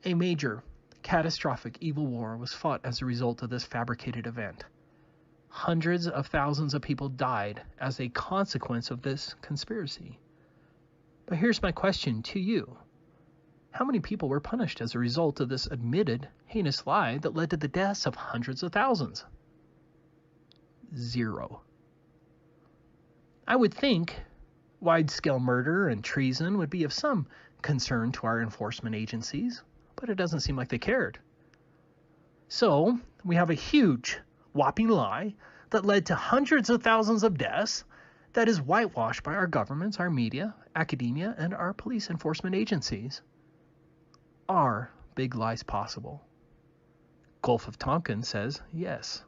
Speaker 9: A major catastrophic evil war was fought as a result of this fabricated event. Hundreds of thousands of people died as a consequence of this conspiracy. But here's my question to you. How many people were punished as a result of this admitted heinous lie that led to the deaths of hundreds of thousands? 0. I would think wide-scale murder and treason would be of some concern to our enforcement agencies, but it doesn't seem like they cared. So, we have a huge, whopping lie that led to hundreds of thousands of deaths that is whitewashed by our governments, our media, academia, and our police enforcement agencies. Are big lies possible? Gulf of Tonkin says yes.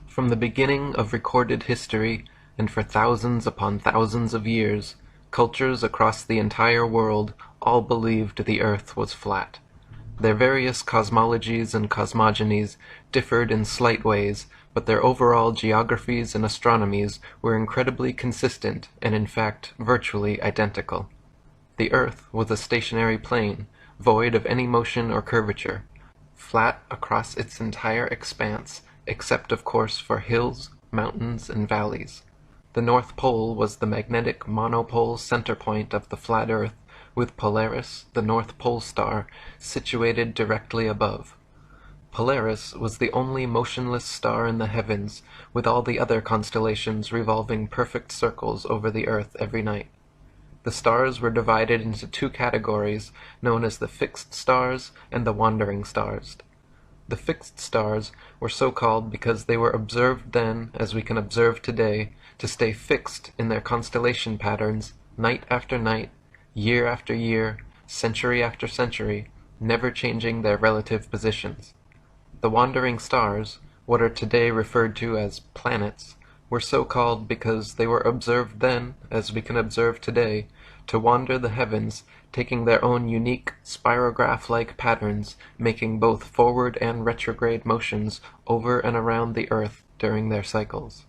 Speaker 6: From the beginning of recorded history, and for thousands upon thousands of years, cultures across the entire world all believed the earth was flat. Their various cosmologies and cosmogonies differed in slight ways, but their overall geographies and astronomies were incredibly consistent and in fact virtually identical. The earth was a stationary plane, void of any motion or curvature, flat across its entire expanse, except of course for hills, mountains, and valleys. The North Pole was the magnetic monopole center point of the flat Earth, with Polaris, the North Pole star, situated directly above. Polaris was the only motionless star in the heavens, with all the other constellations revolving perfect circles over the Earth every night. The stars were divided into 2 categories, known as the fixed stars and the wandering stars. The fixed stars were so called because they were observed then, as we can observe today, to stay fixed in their constellation patterns, night after night, year after year, century after century, never changing their relative positions. The wandering stars, what are today referred to as planets, were so called because they were observed then, as we can observe today, to wander the heavens, taking their own unique spirograph-like patterns, making both forward and retrograde motions over and around the Earth during their cycles.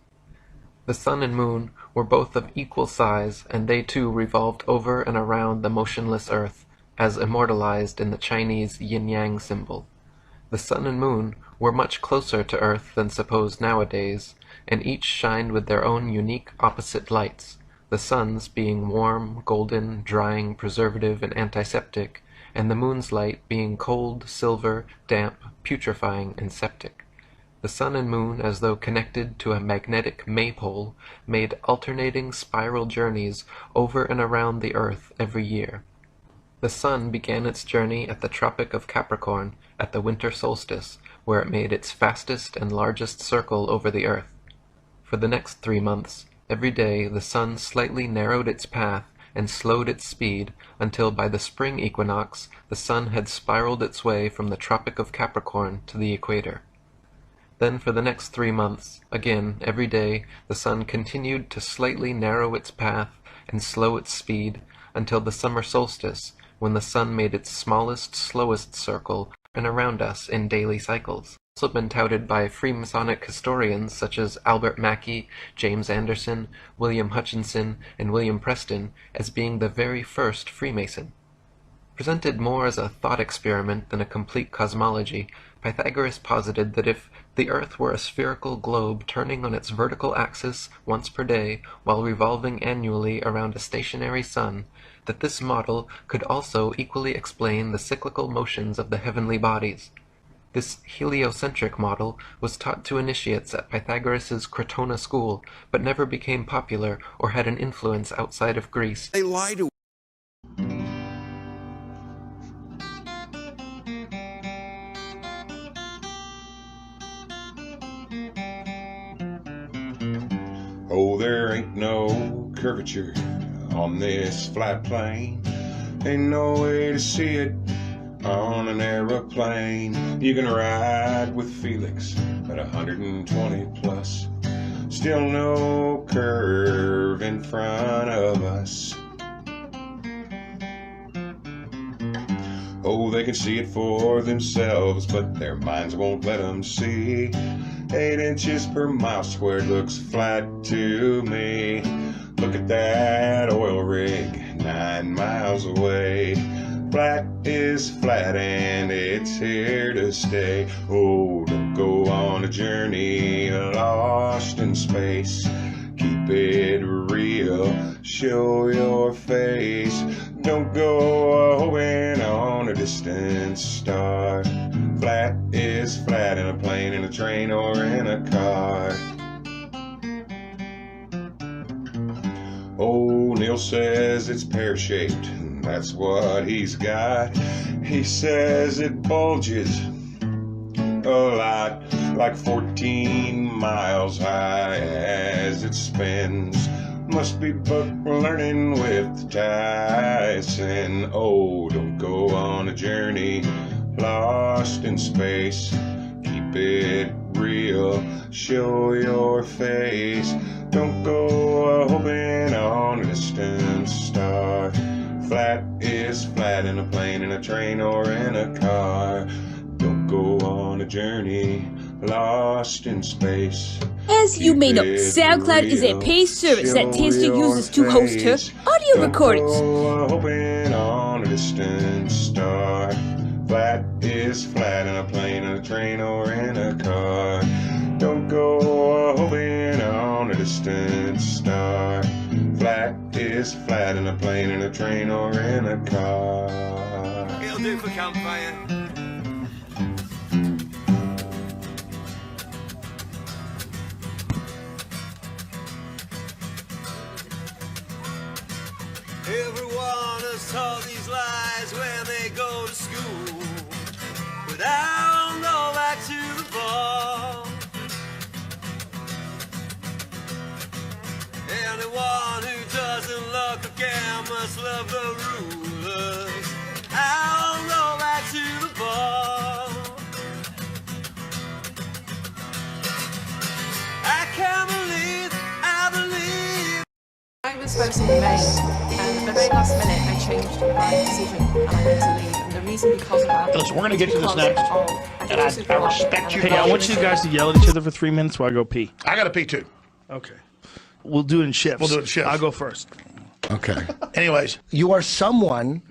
Speaker 6: The sun and moon were both of equal size, and they too revolved over and around the motionless Earth, as immortalized in the Chinese yin-yang symbol. The sun and moon were much closer to Earth than supposed nowadays, and each shined with their own unique opposite lights, the sun's being warm, golden, drying, preservative, and antiseptic, and the moon's light being cold, silver, damp, putrefying, and septic. The sun and moon, as though connected to a magnetic maypole, made alternating spiral journeys over and around the Earth every year. The sun began its journey at the Tropic of Capricorn at the winter solstice, where it made its fastest and largest circle over the Earth. For the next 3 months, every day the sun slightly narrowed its path and slowed its speed until by the spring equinox the sun had spiraled its way from the Tropic of Capricorn to the equator. Then for the next 3 months, again every day, the sun continued to slightly narrow its path and slow its speed until the summer solstice, when the sun made its smallest, slowest circle and around us in daily cycles. Also been touted by Freemasonic historians such as Albert Mackey, James Anderson, William Hutchinson, and William Preston as being the very first Freemason. Presented more as a thought experiment than a complete cosmology, Pythagoras posited that if the Earth were a spherical globe turning on its vertical axis once per day while revolving annually around a stationary sun, that this model could also equally explain the cyclical motions of the heavenly bodies. This heliocentric model was taught to initiates at Pythagoras's Crotona school, but never became popular or had an influence outside of Greece.
Speaker 12: They lie to
Speaker 13: Oh, there ain't no curvature on this flat plane. Ain't no way to see it on an aeroplane. You can ride with Felix at 120 plus. Still no curve in front of us. Oh, they can see it for themselves, but their minds won't let them see. 8 inches per mile squared looks flat to me. Look at that oil rig is flat and it's here to stay. Oh, don't go on a journey lost in space. Keep it real, show your face. Don't go hoping on a distant star. Flat is flat in a plane, in a train, or in a car. Oh, Neil says it's pear-shaped, that's what he's got. He says it bulges a lot, like 14 miles high as it spins. Must be book learning with Tyson. Oh, don't go on a journey lost in space. Keep it real, show your face. Don't go hoping on a distant star. Flat is flat in a plane, in a train, or in a car. Don't go on a journey lost in space.
Speaker 1: As you may know, SoundCloud is a paid service that tends to users to host her audio recordings.
Speaker 13: Don't go hoping on a distant star. Flat is flat in a plane, in a train, or in a car. Don't go hoping on a distant star. Flat is flat in a plane, in a train, or in a car.
Speaker 12: It'll do for campfire. Everyone has told these lies when they go to school, but I'll go back to the ball. Anyone who doesn't look again must love the rulers. I'll go back to the ball. I can't believe, I believe.
Speaker 14: I was supposed to be May, and at the very last minute I changed my decision and I went to leave. And the reason because of that.
Speaker 10: Listen, we're going to get to this next. And I respect you.
Speaker 15: Hey, I want you guys to yell at each other for 3 minutes while I go pee.
Speaker 10: I got to pee too.
Speaker 15: Okay. We'll do it in shifts.
Speaker 10: We'll do it in shifts.
Speaker 15: I'll go first.
Speaker 25: Okay.
Speaker 10: Anyways.
Speaker 25: You are someone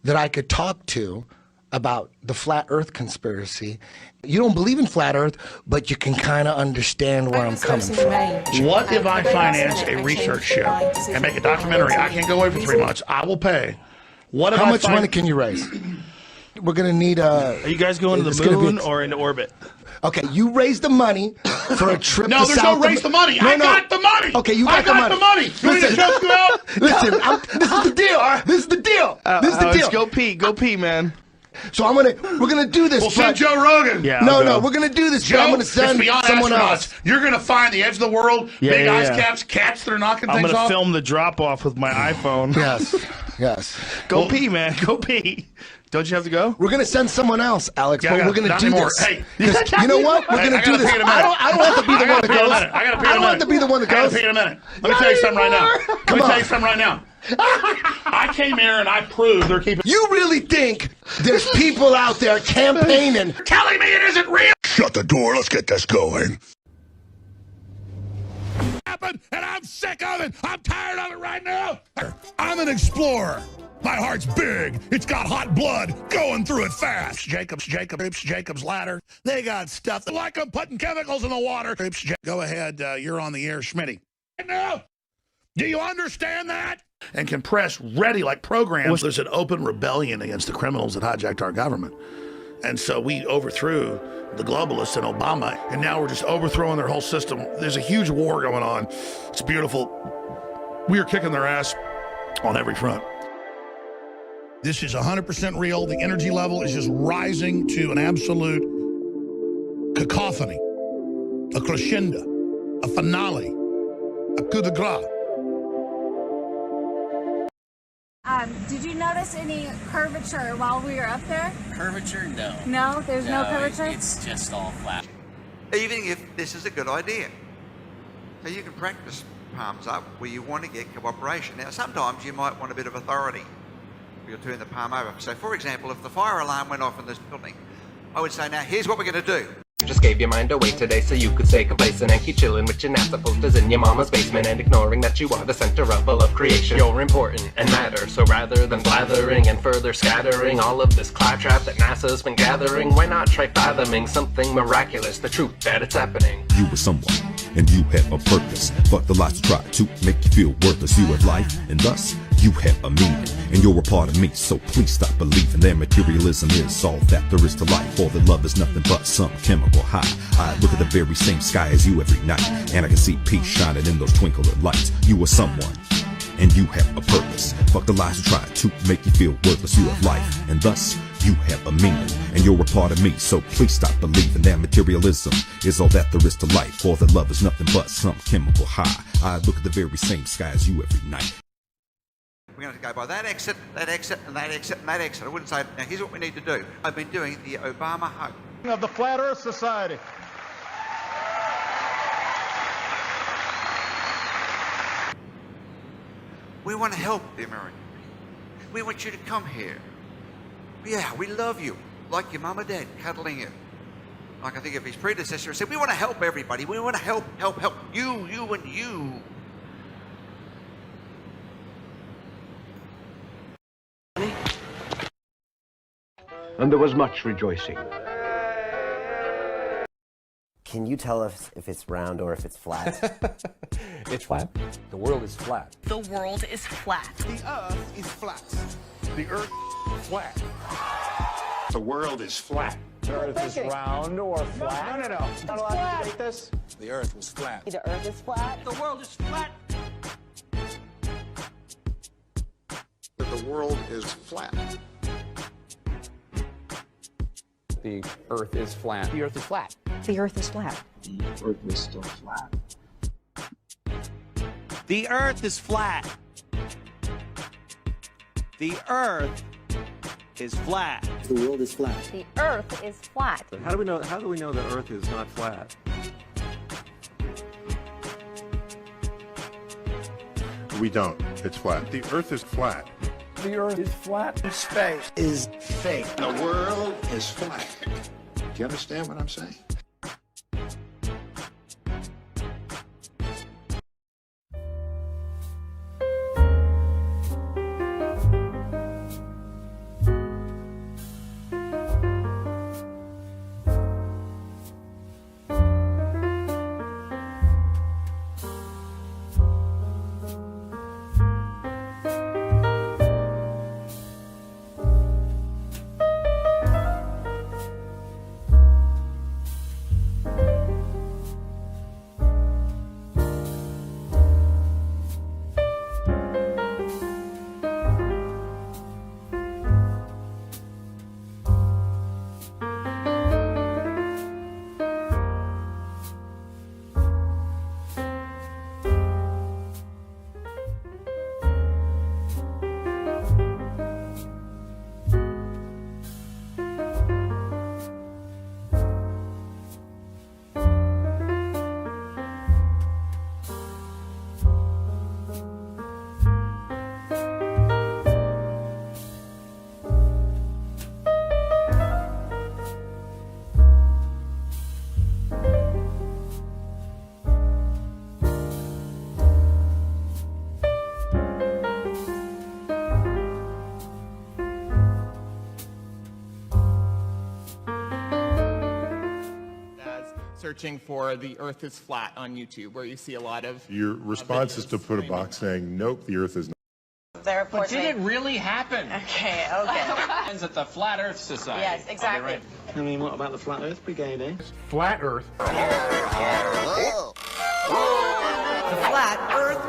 Speaker 25: that I could talk to about the flat earth conspiracy. You don't believe in flat earth, but you can kind of understand where I'm coming from.
Speaker 10: What if I finance a research ship and make a documentary? I can't go away for 3 months. I will pay. What if
Speaker 25: How much money can you raise? We're going to need a...
Speaker 15: Are you guys going to the moon or into orbit?
Speaker 25: Okay, you raise the money for a trip to South...
Speaker 10: No, there's no raise the money. I got the money.
Speaker 25: Okay, you got the money.
Speaker 10: I got the money. You want me to choke you out?
Speaker 25: Listen, this is the deal. This is the deal. This is the deal.
Speaker 15: Go pee. Go pee, man.
Speaker 25: So we're gonna do this.
Speaker 10: We'll send Joe Rogan.
Speaker 15: Yeah.
Speaker 25: No, we're gonna do this.
Speaker 10: Joe,
Speaker 25: but I'm gonna send someone else.
Speaker 10: You're gonna find the edge of the world, big ice caps, cats that are knocking things off.
Speaker 15: I'm gonna film the drop off with my iPhone.
Speaker 25: Yes.
Speaker 15: Go pee, man. Go pee. Don't you have to go?
Speaker 25: We're gonna send someone else, Alex.
Speaker 10: Yeah,
Speaker 25: but we're gonna do this.
Speaker 10: Hey,
Speaker 25: you know what? We're gonna do this. I don't have to be the one that goes.
Speaker 10: I don't
Speaker 25: have to be the one that goes.
Speaker 10: I gotta pee in a minute. Let me tell you something right now. Let me tell you something right now. I came here and I proved they're keeping.
Speaker 25: You really think there's people out there campaigning,
Speaker 10: telling me it isn't real?
Speaker 3: Shut the door. Let's get this going.
Speaker 26: And I'm sick of it. I'm tired of it right now. I'm an explorer. My heart's big. It's got hot blood going through it fast. Jacob's Ladder. They got stuff that like them putting chemicals in the water. Go ahead. You're on the air, Schmitty. Now, do you understand that?
Speaker 10: And can press ready like programs. There's an open rebellion against the criminals that hijacked our government. And so we overthrew the globalists and Obama, and now we're just overthrowing their whole system. There's a huge war going on. It's beautiful. We are kicking their ass on every front.
Speaker 26: This is 100% real. The energy level is just rising to an absolute cacophony, a crescendo, a finale, a coup de grace.
Speaker 27: Did you notice any curvature while we were up there?
Speaker 28: Curvature? No.
Speaker 27: No? There's no curvature?
Speaker 28: It's just all flat.
Speaker 29: Even if this is a good idea. So you can practice palms up where you want to get cooperation. Now, sometimes you might want a bit of authority. You'll turn the palm over. So, for example, if the fire alarm went off in this building, I would say, now, here's what we're going to do.
Speaker 6: Just gave your mind away today so you could stay complacent and keep chilling with your NASA posters in your mama's basement and ignoring that you are the center of all of creation. You're important and matter, so rather than blathering and further scattering all of this claptrap that NASA's been gathering, why not try fathoming something miraculous, the truth that it's happening?
Speaker 5: You were someone, and you have a purpose. Fuck the lies to try to make you feel worthless. You have life, and thus you have a meaning, and you're a part of me, so please stop believing that materialism is all that there is to life, or that love is nothing but some chemical high. I look at the very same sky as you every night, and I can see peace shining in those twinkling lights. You are someone, and you have a purpose. Fuck the lies who try to make you feel worthless. You have life, and thus you have a meaning, and you're a part of me, so please stop believing that materialism is all that there is to life, or that love is nothing but some chemical high. I look at the very same sky as you every night.
Speaker 29: We're going to go by that exit, and that exit, and that exit. I wouldn't say, now here's what we need to do. I've been doing the Obama Hope.
Speaker 8: Of the Flat Earth Society.
Speaker 29: We want to help the American people. We want you to come here. Yeah, we love you. Like your mum and dad cuddling you. Like I think of his predecessor said, we want to help everybody. We want to help. You, and you.
Speaker 16: And there was much rejoicing.
Speaker 17: Can you tell us if it's round or if it's flat?
Speaker 16: It's flat. The world is flat.
Speaker 18: The world is flat.
Speaker 8: The Earth is flat. The Earth is flat.
Speaker 16: The world is flat. The Earth is round or flat.
Speaker 8: No. Not allowed to debate this.
Speaker 16: The Earth was flat.
Speaker 18: The Earth is flat.
Speaker 8: The world is flat.
Speaker 16: The world is flat. The Earth is flat. The Earth is flat.
Speaker 18: The Earth is flat.
Speaker 16: The Earth is still flat.
Speaker 8: The Earth is flat. The Earth is flat.
Speaker 16: The world is flat.
Speaker 18: The Earth is flat.
Speaker 16: How do we know the Earth is not flat?
Speaker 19: We don't. It's flat. The Earth is flat.
Speaker 16: The Earth is flat.
Speaker 8: Space is fake.
Speaker 16: The world is flat.
Speaker 19: Do you understand what I'm saying?
Speaker 20: Searching for The Earth is Flat on YouTube, where you see a lot of...
Speaker 19: Your response is to put a box saying, nope, the Earth is not.
Speaker 20: But did it really happen?
Speaker 18: Okay.
Speaker 20: Happens at the Flat Earth Society.
Speaker 18: Yes, exactly.
Speaker 20: Right.
Speaker 16: I mean, what about the Flat Earth Brigade, eh?
Speaker 19: Flat Earth.
Speaker 12: Whoa. The Flat Earth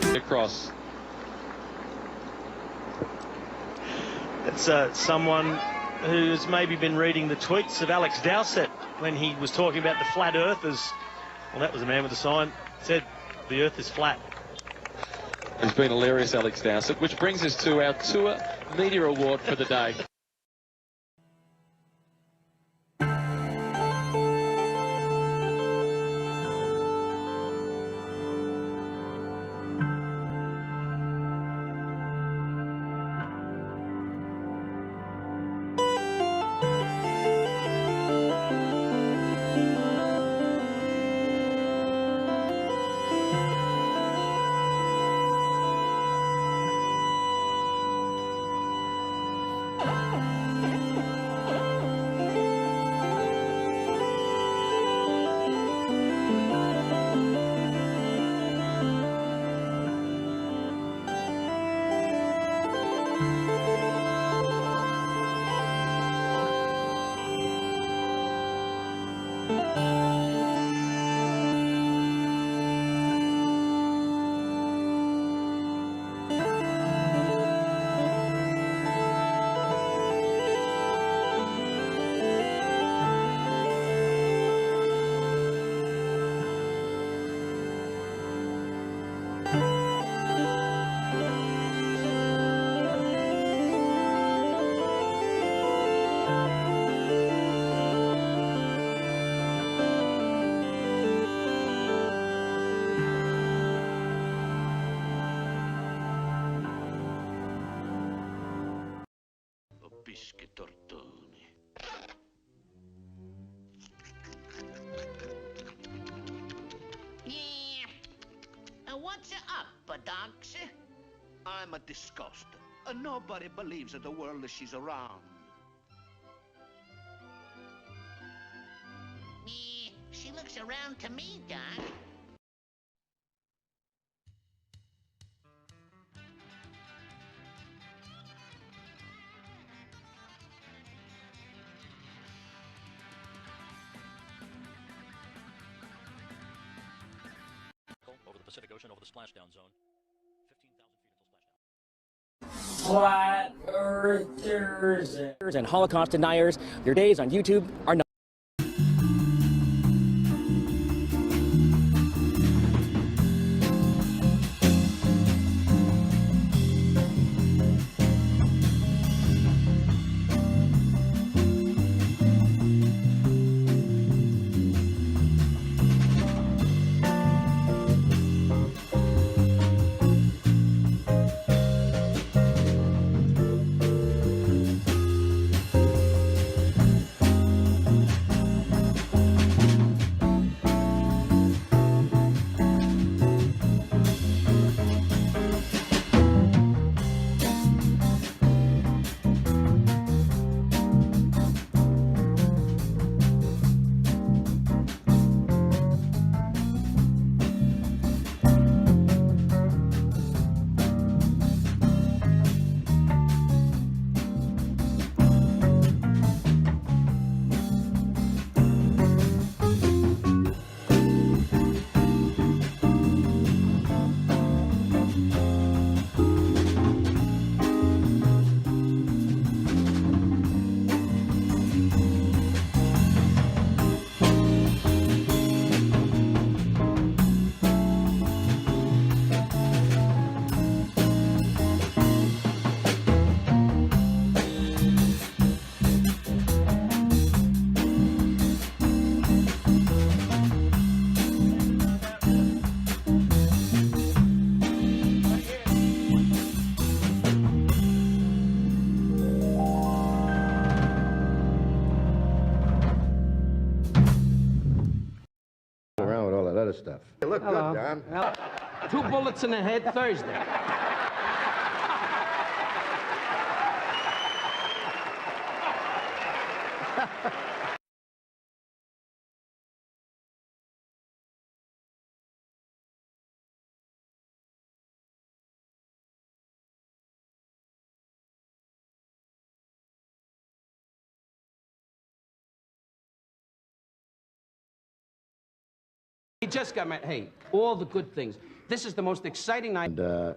Speaker 12: Corner!
Speaker 20: Across.
Speaker 21: It's someone who's maybe been reading the tweets of Alex Dowsett when he was talking about the flat earthers. Well, that was the man with the sign. Said the earth is flat.
Speaker 20: It's been hilarious, Alex Dowsett, which brings us to our Tour Media Award for the day.
Speaker 1: Yeah. What's up, Buttocks?
Speaker 2: I'm a disgust. Nobody believes in the world as she's around.
Speaker 1: Yeah, she looks around to me, Doc.
Speaker 4: Over the Pacific Ocean, over the splashdown zone. 15,000 feet until splashdown.
Speaker 7: Flat earthers and Holocaust deniers, your days on YouTube are not.
Speaker 9: Around with all that other stuff. You look
Speaker 7: Hello.
Speaker 9: good, Don.
Speaker 7: 2 bullets in the head Thursday. He just got married. Hey, all the good things. This is the most exciting night.
Speaker 9: And